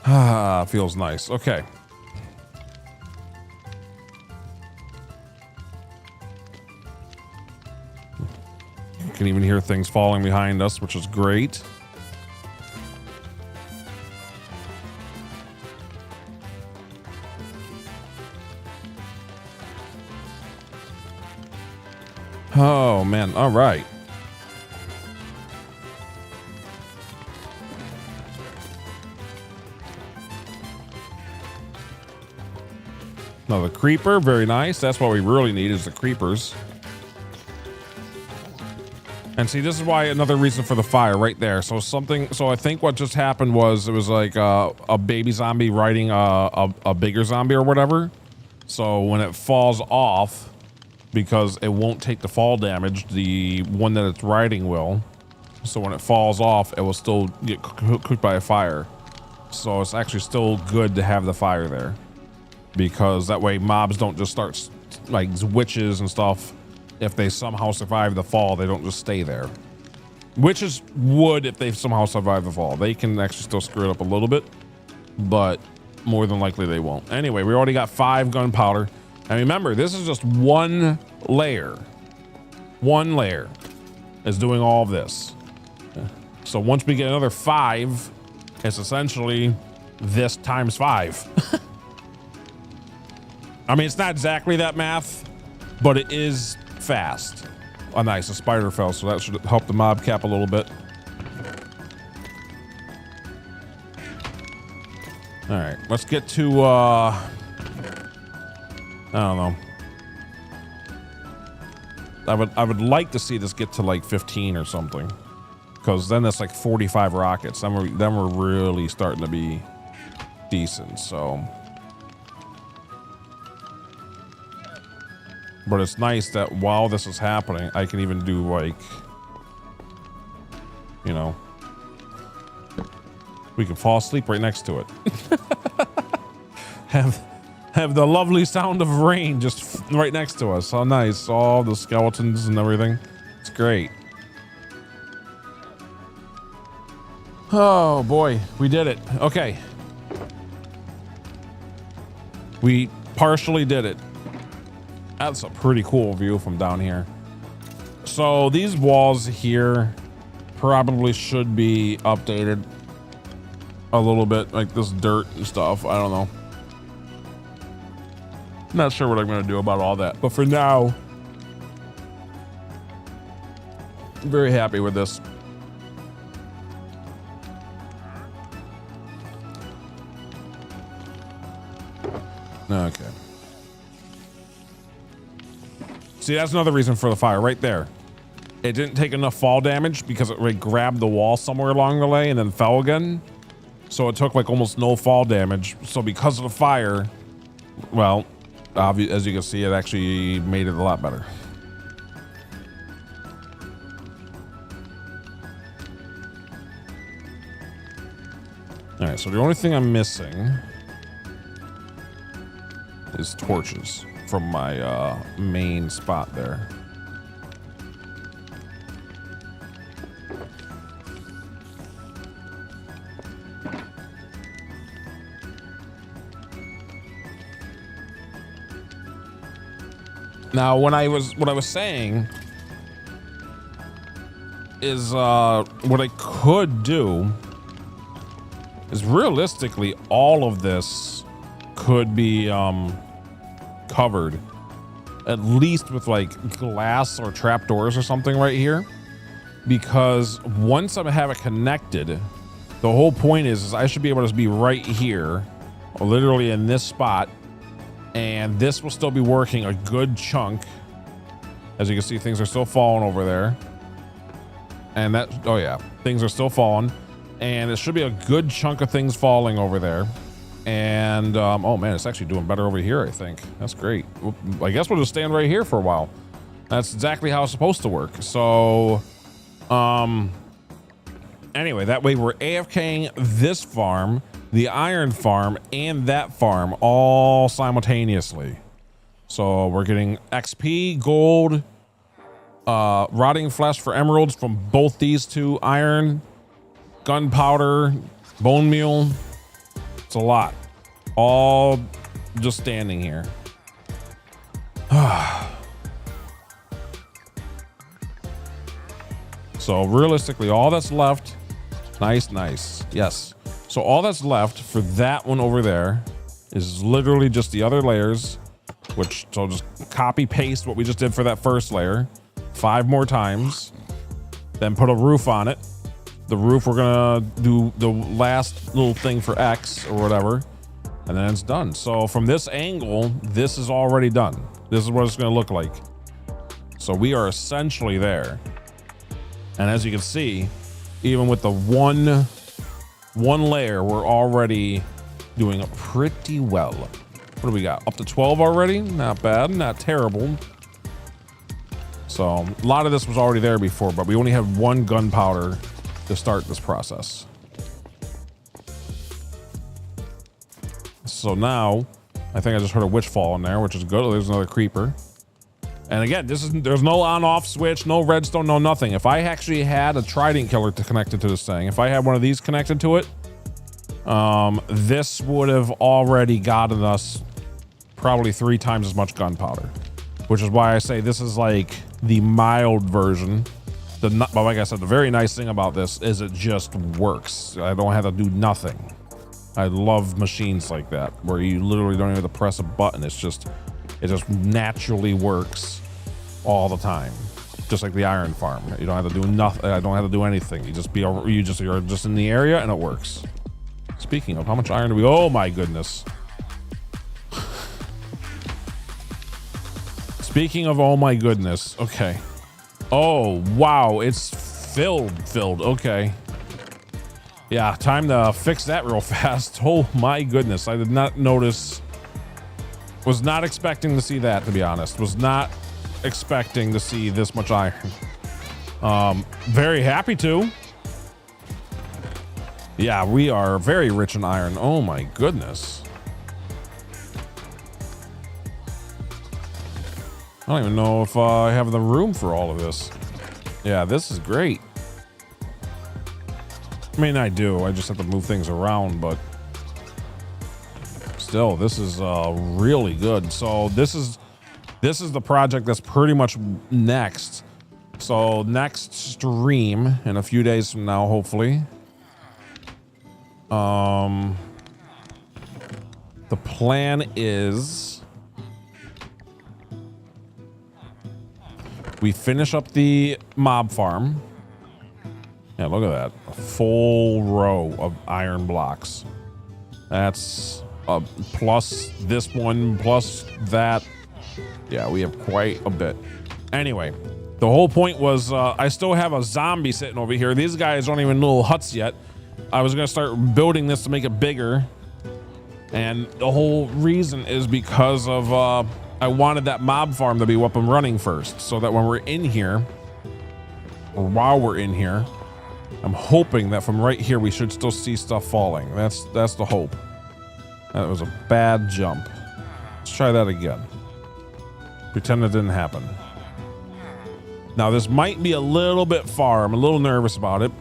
S1: Ah, feels nice. Okay. You can even hear things falling behind us, which is great. Oh man, all right. Another creeper, very nice. That's what we really need is the creepers. And see, this is why another reason for the fire right there. So I think what just happened was it was like a baby zombie riding a bigger zombie or whatever. So when it falls off, because it won't take the fall damage, the one that it's riding will. So when it falls off, it will still get cooked by a fire. So it's actually still good to have the fire there, because that way mobs don't just start, like witches and stuff. If they somehow survive the fall, they don't just stay there. Witches would if they somehow survive the fall. They can actually still screw it up a little bit, but more than likely they won't. Anyway, we already got 5 gunpowder. And remember, this is just one layer. One layer is doing all of this. So once we get another 5, it's essentially this times 5. I mean, it's not exactly that math, but it is fast. Oh, nice. A spider fell, so that should help the mob cap a little bit. All right, let's get to, I don't know. I would like to see this get to like 15 or something, because then that's like 45 rockets. Then we're really starting to be decent. So, but it's nice that while this is happening, I can even do like, you know, we can fall asleep right next to it. Have the lovely sound of rain just right next to us. How nice. All the skeletons and everything. It's great. Oh boy, we did it. Okay. We partially did it. That's a pretty cool view from down here. So these walls here probably should be updated a little bit, like this dirt and stuff. I don't know. Not sure what I'm going to do about all that, but for now, I'm very happy with this. Okay. See, that's another reason for the fire right there. It didn't take enough fall damage because it like grabbed the wall somewhere along the way and then fell again. So it took like almost no fall damage. So because of the fire, well, as you can see, it actually made it a lot better. All right, so the only thing I'm missing is torches from my main spot there. Now, what I was saying is what I could do is realistically all of this could be covered at least with like glass or trapdoors or something right here, because once I have it connected, the whole point is I should be able to be right here, or literally in this spot. And this will still be working a good chunk. As you can see, things are still falling over there. And that, oh yeah, things are still falling. And it should be a good chunk of things falling over there. And, oh man, it's actually doing better over here, I think. That's great. I guess we'll just stand right here for a while. That's exactly how it's supposed to work. So, anyway, that way we're AFKing this farm, the iron farm, and that farm all simultaneously. So we're getting XP, gold, rotting flesh for emeralds from both these two, iron, gunpowder, bone meal. It's a lot. All just standing here. So realistically, all that's left, nice. Yes. So all that's left for that one over there is literally just the other layers, which, so just copy paste what we just did for that first layer 5 more times, then put a roof on it. The roof, we're gonna do the last little thing for X or whatever, and then it's done. So from this angle, this is already done. This is what it's gonna look like. So we are essentially there. And as you can see, even with the one layer, we're already doing pretty well. What do we got? Up to 12 already? Not bad, not terrible. So a lot of this was already there before, but we only have 1 gunpowder to start this process. So now, I think I just heard a witch fall in there, which is good. There's another creeper. And again, there's no on-off switch, no redstone, no nothing. If I actually had a trident killer connected to this thing, if I had one of these connected to it, this would have already gotten us probably 3 times as much gunpowder, which is why I say this is like the mild version. But like I said, the very nice thing about this is it just works. I don't have to do nothing. I love machines like that, where you literally don't even have to press a button. It just naturally works all the time, just like the iron farm. You don't have to do nothing. I don't have to do anything. You're just in the area and it works. Speaking of, how much iron do we? Oh my goodness. Speaking of, oh my goodness. Okay. Oh wow, it's filled. Okay. Yeah, time to fix that real fast. Oh my goodness, I did not notice. Was not expecting to see that, to be honest. Was not expecting to see this much iron. Very happy to. Yeah, we are very rich in iron. Oh my goodness. I don't even know if I have the room for all of this. Yeah, this is great. I mean, I do. I just have to move things around, but still, this is really good. So this is the project that's pretty much next. So next stream in a few days from now, hopefully. The plan is we finish up the mob farm. Yeah, look at that. A full row of iron blocks. That's plus this one, plus that. Yeah, we have quite a bit. Anyway, the whole point was I still have a zombie sitting over here. These guys aren't even little huts yet. I was going to start building this to make it bigger. And the whole reason is because of I wanted that mob farm to be up and running first, so that when we're in here, or while we're in here, I'm hoping that from right here we should still see stuff falling. That's the hope. That was a bad jump. Let's try that again. Pretend it didn't happen. Now this might be a little bit far. I'm a little nervous about it.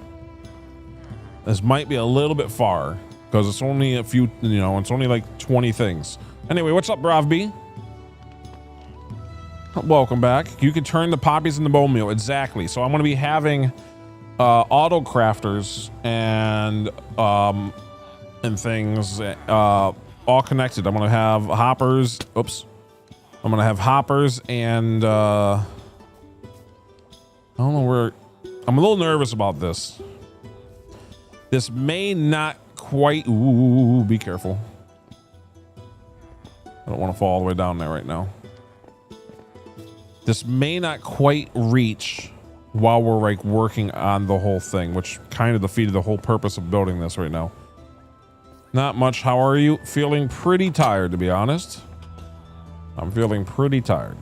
S1: This might be a little bit far because it's only a few, it's only like 20 things. Anyway, what's up, Brav B? Welcome back. You can turn the poppies into bone meal. Exactly. So I'm going to be having auto crafters and things all connected. I'm going to have hoppers. Oops. I'm going to have hoppers and I don't know where. I'm a little nervous about this. This may not quite. Ooh, be careful. I don't want to fall all the way down there right now. This may not quite reach while we're like working on the whole thing, which kind of defeated the whole purpose of building this right now. Not much. How are you? Feeling pretty tired, to be honest. I'm feeling pretty tired.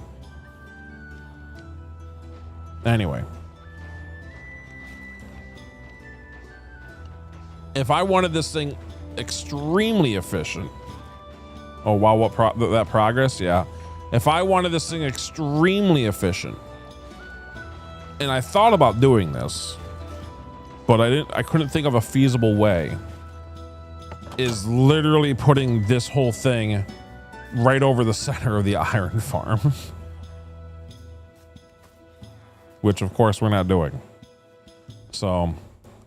S1: Anyway. If I wanted this thing extremely efficient. Oh, wow. That progress? Yeah. If I wanted this thing extremely efficient, and I thought about doing this, but I couldn't think of a feasible way, is literally putting this whole thing right over the center of the iron farm. Which of course we're not doing. So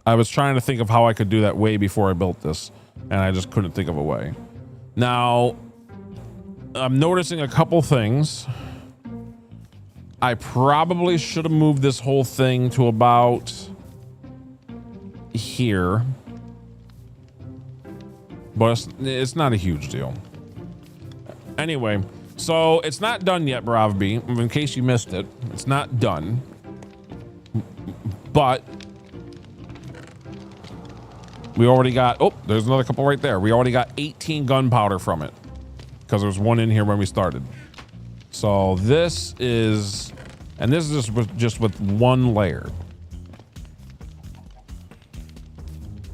S1: I was trying to think of how I could do that way before I built this, and I just couldn't think of a way. Now, I'm noticing a couple things. I probably should have moved this whole thing to about here, but it's not a huge deal. Anyway, so it's not done yet, Bravby. In case you missed it, it's not done. But we already got, oh, there's another couple right there. We already got 18 gunpowder from it because there's one in here when we started. So this is, and this is just with one layer.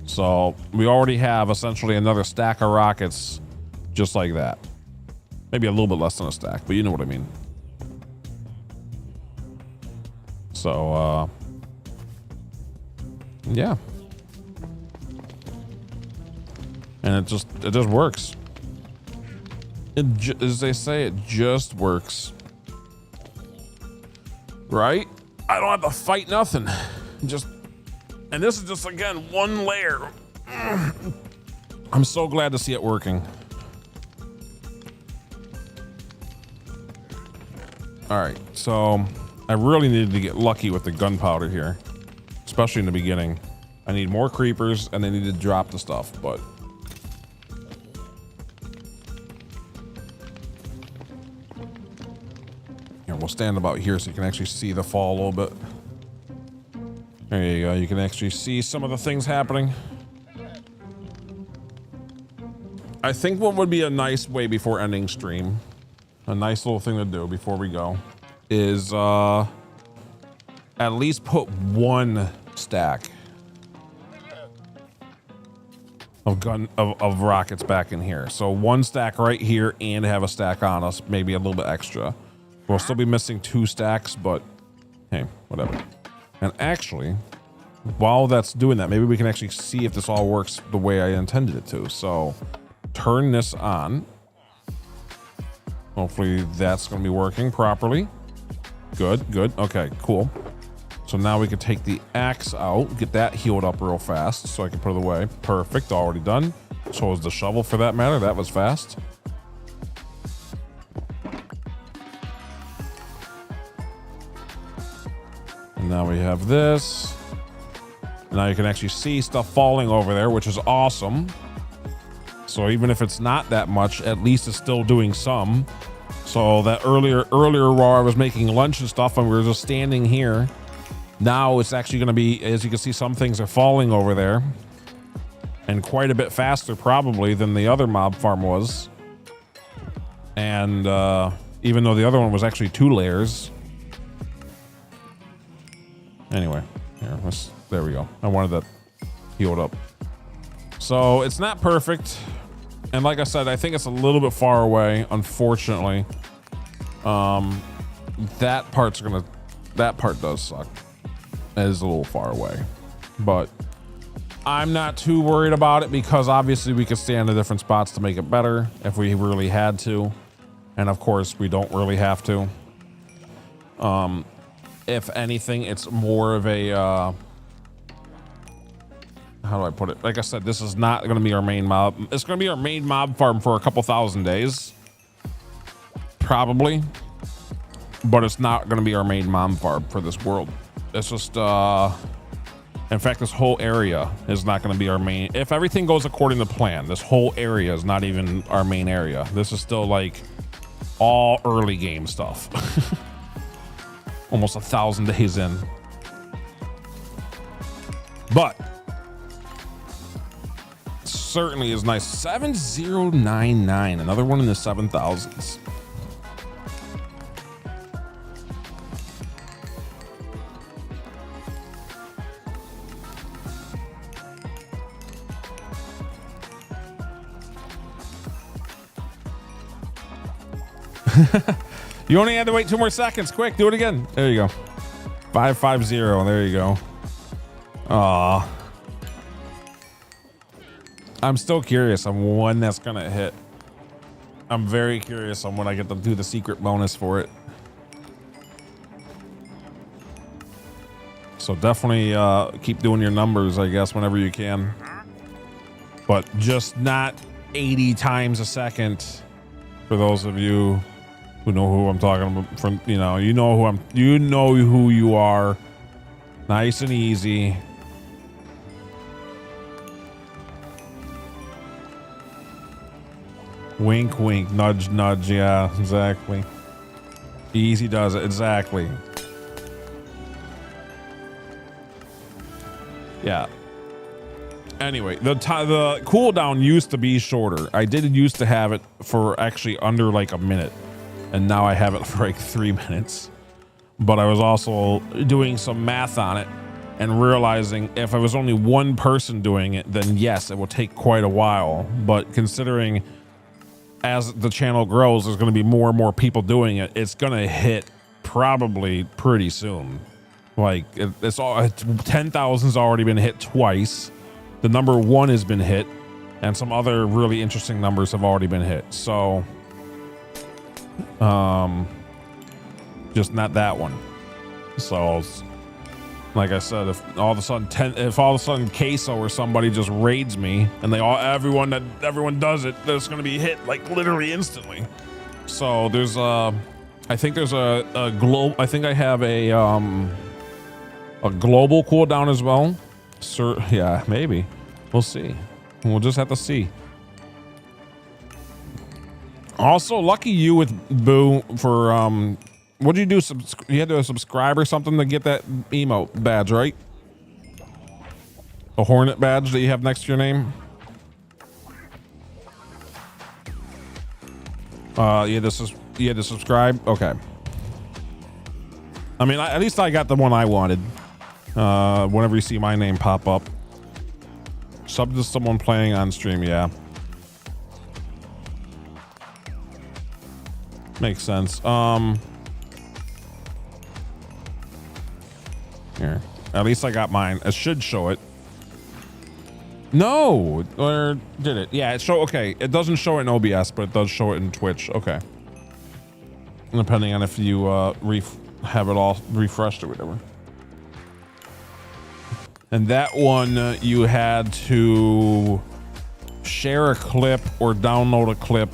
S1: So we already have essentially another stack of rockets just like that. Maybe a little bit less than a stack, but you know what I mean. So, yeah. And it just works. As they say, it just works. Right? I don't have to fight nothing. And this is just, again, one layer. I'm so glad to see it working. All right, so I really needed to get lucky with the gunpowder here, especially in the beginning. I need more creepers and they need to drop the stuff, but here, we'll stand about here so you can actually see the fall a little bit. There you go. You can actually see some of the things happening. I think what would be a nice way before ending stream, a nice little thing to do before we go, is at least put one stack of rockets back in here. So one stack right here and have a stack on us, maybe a little bit extra. We'll still be missing 2 stacks, but hey, whatever. And actually, while that's doing that, maybe we can actually see if this all works the way I intended it to. So turn this on. Hopefully that's going to be working properly. Good, good. Okay, cool. So now we can take the axe out, get that healed up real fast so I can put it away. Perfect, already done. So is the shovel for that matter. That was fast. And now we have this. Now you can actually see stuff falling over there, which is awesome. So even if it's not that much, at least it's still doing some. So that earlier while I was making lunch and stuff and we were just standing here, now it's actually going to be, as you can see, some things are falling over there and quite a bit faster probably than the other mob farm was. And even though the other one was actually 2 layers. Anyway, here, there we go. I wanted that healed up. So it's not perfect. And like I said, I think it's a little bit far away, unfortunately. That part does suck. It is a little far away. But I'm not too worried about it because obviously we could stand in different spots to make it better if we really had to. And of course, we don't really have to. If anything, it's more of a... how do I put it? Like I said, this is not going to be our main mob. It's going to be our main mob farm for a couple thousand days. Probably. But it's not going to be our main mob farm for this world. It's just, in fact, this whole area is not going to be our main. If everything goes according to plan, this whole area is not even our main area. This is still like all early game stuff. Almost 1,000 days in. But certainly is nice. 7099, another one in the 7,000s. You only had to wait 2 more seconds. Quick, do it again. There you go. 550. There you go. Aw. I'm still curious on when that's gonna hit. I'm very curious on when I get to do the secret bonus for it. So definitely keep doing your numbers, I guess, whenever you can. But just not 80 times a second. For those of you who know who I'm talking about, from you know who you are. Nice and easy. Wink, wink, nudge, nudge. Yeah, exactly. Easy does it. Exactly. Yeah. Anyway, the cooldown used to be shorter. I did used to have it for actually under like a minute, and now I have it for like 3 minutes. But I was also doing some math on it and realizing if I was only one person doing it, then yes, it will take quite a while. But considering as the channel grows, there's going to be more and more people doing it. It's going to hit probably pretty soon. Like it's all 10,000's already been hit twice. The number 1 has been hit, and some other really interesting numbers have already been hit. So, just not that one. So, like I said, if all of a sudden Queso or somebody just raids me, and everyone does it, that's going to be hit like literally instantly. So there's I think there's a global. I think I have a global cooldown as well. Sir, yeah, maybe. We'll see. We'll just have to see. Also, lucky you with Boo for what did you do? You had to subscribe or something to get that emote badge, right? A hornet badge that you have next to your name. You had to subscribe. Okay. I mean, at least I got the one I wanted. Whenever you see my name pop up, sub to someone playing on stream. Yeah, makes sense. Here, at least I got mine. It should show it. No, or did it? Yeah, it show. Okay, it doesn't show it in OBS, but it does show it in Twitch. Okay, depending on if you have it all refreshed or whatever. And that one, you had to share a clip or download a clip.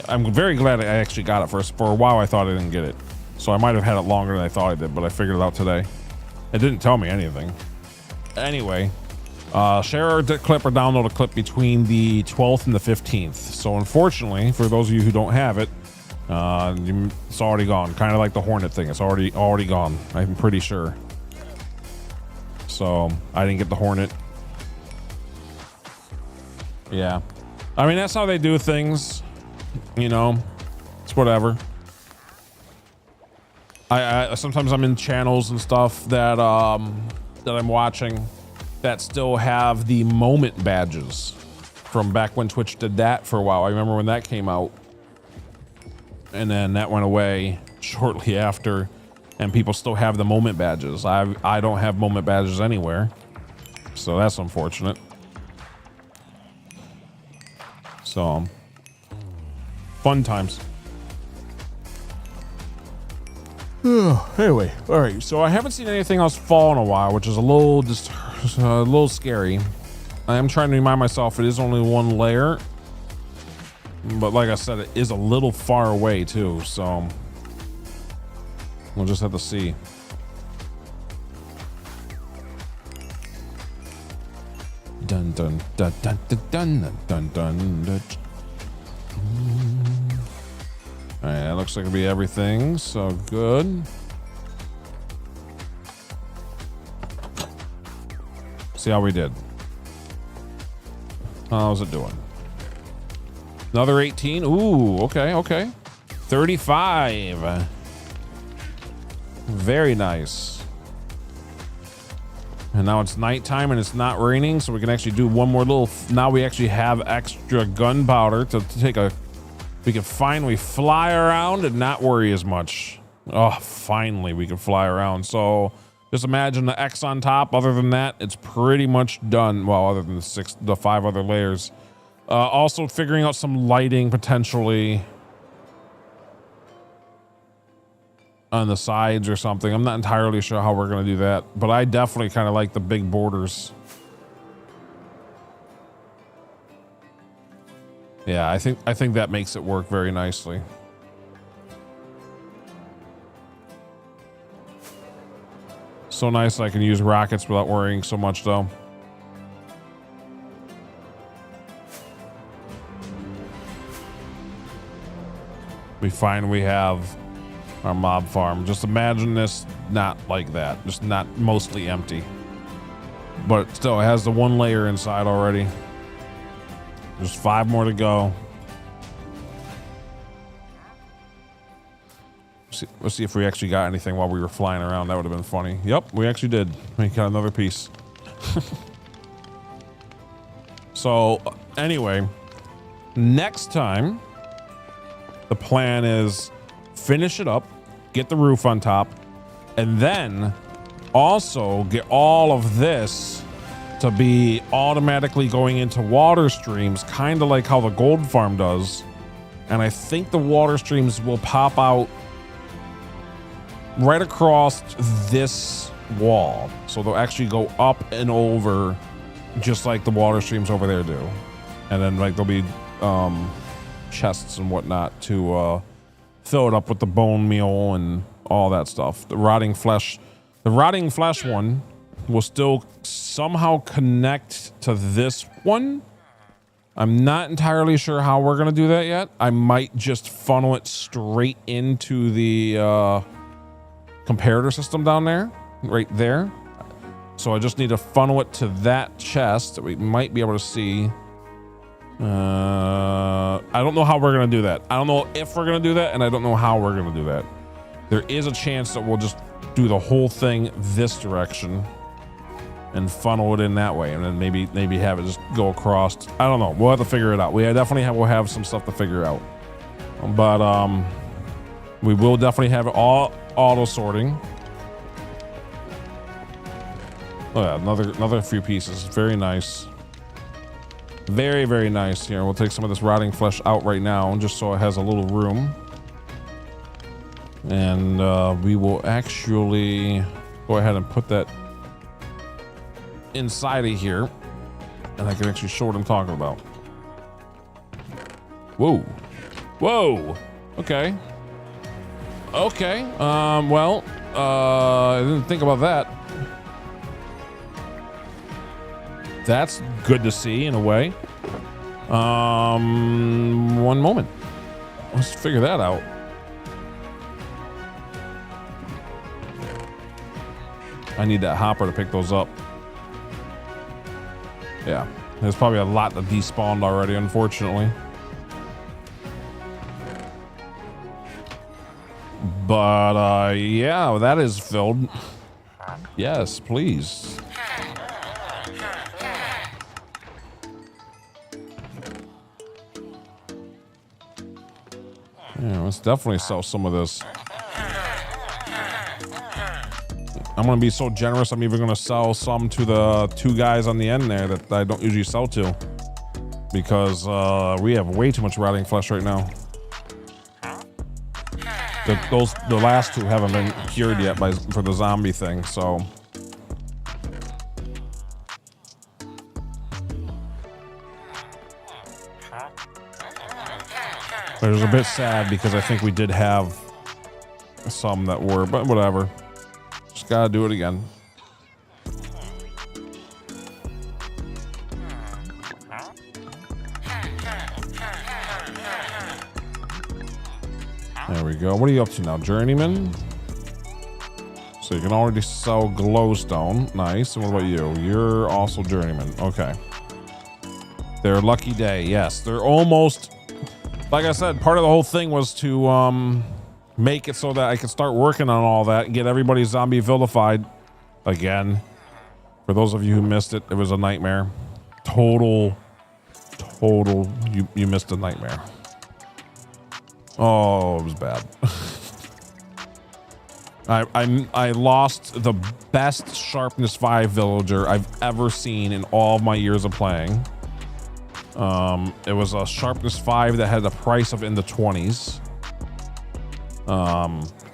S1: I'm very glad I actually got it first. For a while, I thought I didn't get it. So I might have had it longer than I thought I did, but I figured it out today. It didn't tell me anything. Anyway, share a clip or download a clip between the 12th and the 15th. So unfortunately, for those of you who don't have it, it's already gone. Kind of like the Hornet thing. It's already gone. I'm pretty sure. So I didn't get the Hornet. Yeah, I mean, that's how they do things, you know. It's whatever. I sometimes I'm in channels and stuff that that I'm watching that still have the moment badges from back when Twitch did that for a while. I remember when that came out, and then that went away shortly after. And people still have the moment badges. I don't have moment badges anywhere, so that's unfortunate. So, fun times. Anyway, all right. So I haven't seen anything else fall in a while, which is a little scary. I am trying to remind myself it is only one layer, but like I said, it is a little far away too. So. We'll just have to see. Dun dun dun dun dun dun dun dun dun. All right, that looks like it'll be everything. So good. See how we did. How's it doing? Another 18. Ooh, okay. 35. Very nice. And now it's nighttime and it's not raining, so we can actually do one more little. Now we actually have extra gunpowder to take a We can finally fly around and not worry as much. Oh, finally we can fly around. So just imagine the X on top. Other than that, it's pretty much done. Well, other than the 5 other layers. Also figuring out some lighting potentially on the sides or something. I'm not entirely sure how we're going to do that, but I definitely kind of like the big borders. Yeah, I think that makes it work very nicely. So nice I can use rockets without worrying so much though. We finally have our mob farm. Just imagine this not like that, just not mostly empty, but still it has the 1 layer inside already. There's 5 more to go. Let's see if we actually got anything while we were flying around. That would have been funny. Yep, we actually did. We got another piece. So anyway, next time the plan is finish it up, get the roof on top, and then also get all of this to be automatically going into water streams, kind of like how the gold farm does. And I think the water streams will pop out right across this wall. So they'll actually go up and over just like the water streams over there do. And then like there'll be chests and whatnot to fill it up with the bone meal and all that stuff. The rotting flesh one will still somehow connect to this one. I'm not entirely sure how we're gonna do that yet. I might just funnel it straight into the comparator system down there, right there. So I just need to funnel it to that chest that we might be able to see. I don't know how we're gonna do that. I don't know if we're gonna do that, and I don't know how we're gonna do that. There is a chance that we'll just do the whole thing this direction and funnel it in that way, and then maybe have it just go across. I don't know. We'll have to figure it out. We definitely will have some stuff to figure out, but we will definitely have it all auto sorting. Oh yeah, another few pieces. Very nice. Very, very nice. Here, we'll take some of this rotting flesh out right now, just so it has a little room. And we will actually go ahead and put that inside of here, and I can actually show what I'm talking about. Whoa. Whoa. Okay. Okay. Well, I didn't think about that. That's good to see in a way. One moment. Let's figure that out. I need that hopper to pick those up. Yeah, there's probably a lot that despawned already, unfortunately. But yeah, that is filled. Yes, please. Yeah, let's definitely sell some of this. I'm gonna be so generous, I'm even gonna sell some to the 2 guys on the end there that I don't usually sell to, because we have way too much rotting flesh right now. The last 2 haven't been cured yet for the zombie thing, so. It was a bit sad because I think we did have some that were, but whatever. Just gotta do it again. There we go. What are you up to now, Journeyman? So you can already sell glowstone. Nice. And what about you? You're also Journeyman. Okay. Their lucky day. Yes, they're almost. Like I said, part of the whole thing was to make it so that I could start working on all that and get everybody zombie vilified again. For those of you who missed it, it was a nightmare. Total, you missed a nightmare. Oh, it was bad. I lost the best sharpness 5 villager I've ever seen in all of my years of playing. It was a sharpness 5 that had a price of in the 20s,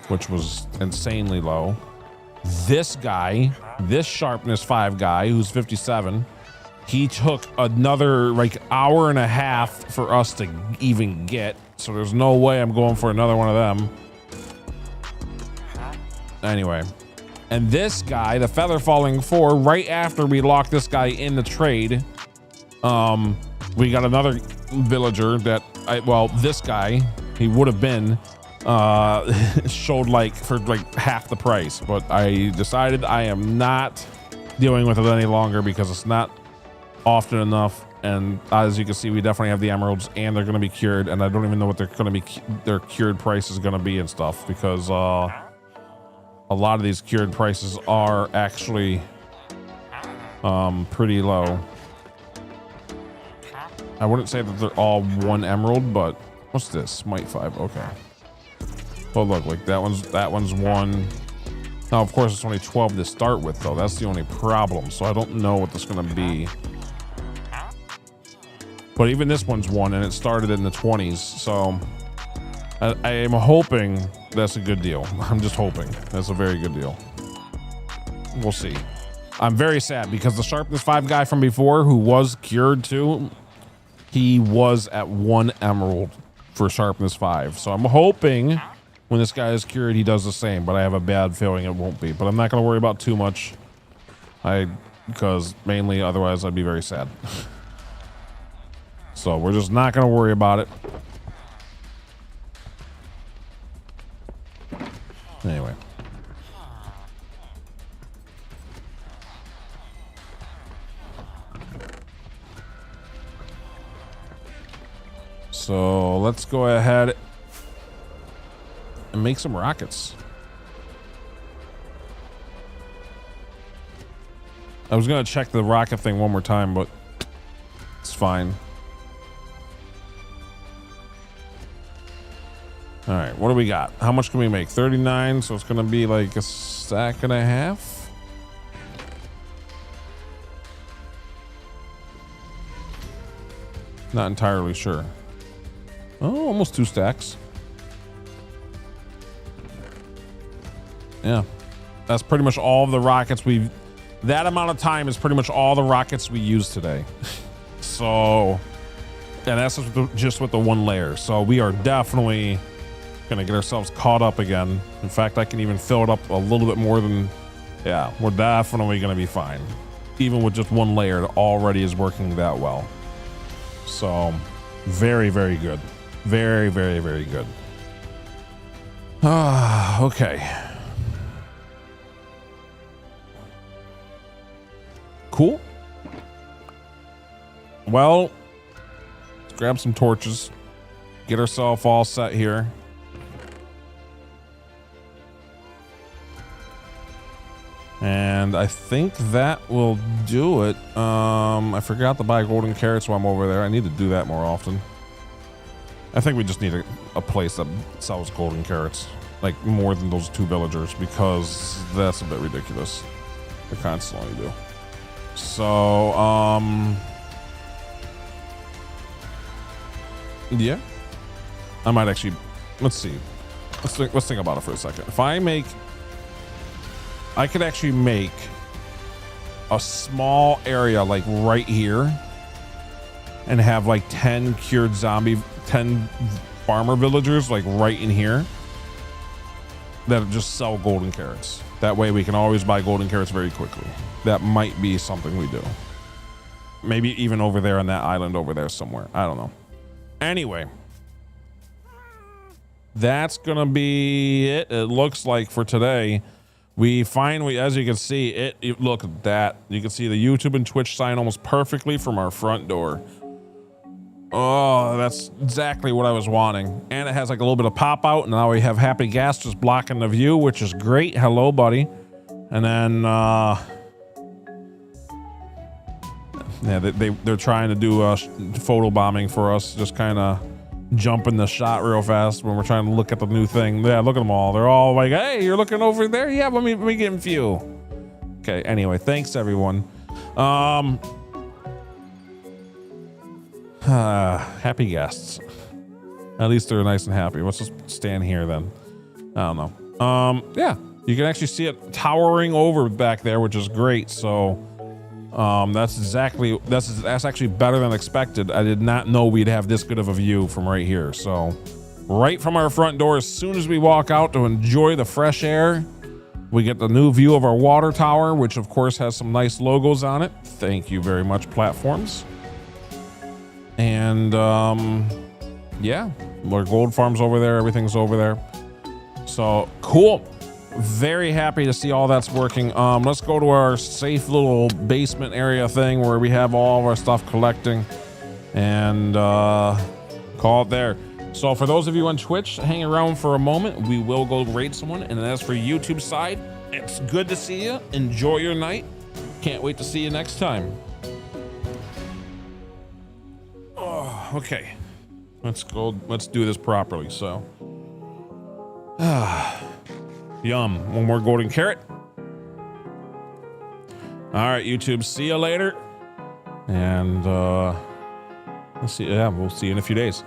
S1: which was insanely low. This guy, this sharpness 5 guy who's 57, he took another like hour and a half for us to even get. So there's no way I'm going for another one of them. Anyway, and this guy, the feather falling 4, right after we locked this guy in the trade, we got another villager that this guy, he would have been showed like for like half the price, but I decided I am not dealing with it any longer because it's not often enough. And as you can see, we definitely have the emeralds and they're going to be cured, and I don't even know what they're going to be, their cured price is going to be and stuff, because a lot of these cured prices are actually pretty low. I wouldn't say that they're all 1 emerald, but what's this? Smite 5. Okay. Oh, look, like that one's 1. Now, of course, it's only 12 to start with, though. That's the only problem. So I don't know what this is going to be. But even this one's 1, and it started in the 20s. So I am hoping that's a good deal. I'm just hoping that's a very good deal. We'll see. I'm very sad because the sharpness 5 guy from before, who was cured too, he was at 1 emerald for sharpness 5. So I'm hoping when this guy is cured, he does the same, but I have a bad feeling it won't be. But I'm not going to worry about too much. Because mainly otherwise I'd be very sad. So we're just not going to worry about it. Anyway. So let's go ahead and make some rockets. I was going to check the rocket thing one more time, but it's fine. All right, what do we got? How much can we make? 39, so it's gonna be like a stack and a half. Not entirely sure. Oh, almost 2 stacks. Yeah, that's pretty much all of the rockets we've... That amount of time is pretty much all the rockets we used today. So, and that's just with the 1 layer. So we are definitely gonna get ourselves caught up again. In fact, I can even fill it up a little bit more than, yeah, we're definitely gonna be fine. Even with just 1 layer, it already is working that well. So very, very good. Very, very, very good. Okay. Cool. Well, let's grab some torches, get ourselves all set here. And I think that will do it. I forgot to buy golden carrots while I'm over there. I need to do that more often. I think we just need a place that sells golden carrots, like more than those 2 villagers, because that's a bit ridiculous. They constantly do. So, yeah, I might actually, let's see. Let's think about it for a second. If I could actually make a small area like right here and have like 10 cured 10 farmer villagers like right in here that just sell golden carrots. That way we can always buy golden carrots very quickly. That might be something we do. Maybe even over there on that island over there somewhere. I don't know. Anyway, that's gonna be it. It looks like for today. We finally, as you can see, look at that. You can see the YouTube and Twitch sign almost perfectly from our front door. Oh, that's exactly what I was wanting. And it has like a little bit of pop out, and now we have Happy Gas just blocking the view, which is great. Hello, buddy. And then, yeah, they're trying to do photo bombing for us, just kind of jump in the shot real fast when we're trying to look at the new thing. Yeah, look at them all. They're all like, hey, you're looking over there? Yeah, let me get in view. Okay, anyway, thanks everyone. Happy guests. At least they're nice and happy. Let's just stand here then. I don't know. Yeah, you can actually see it towering over back there, which is great. So that's actually better than expected. I did not know we'd have this good of a view from right here. So right from our front door, as soon as we walk out to enjoy the fresh air, we get the new view of our water tower, which of course has some nice logos on it. Thank you very much, platforms. And yeah, our gold farm's over there. Everything's over there. So cool. Very happy to see all that's working. Let's go to our safe little basement area thing where we have all of our stuff collecting, and call it there. So for those of you on Twitch, hang around for a moment. We will go raid someone. And as for YouTube side, it's good to see you. Enjoy your night. Can't wait to see you next time. Oh, okay. Let's go. Let's do this properly. So, yum. One more golden carrot. All right, YouTube. See you later. And let's see. Yeah, we'll see you in a few days.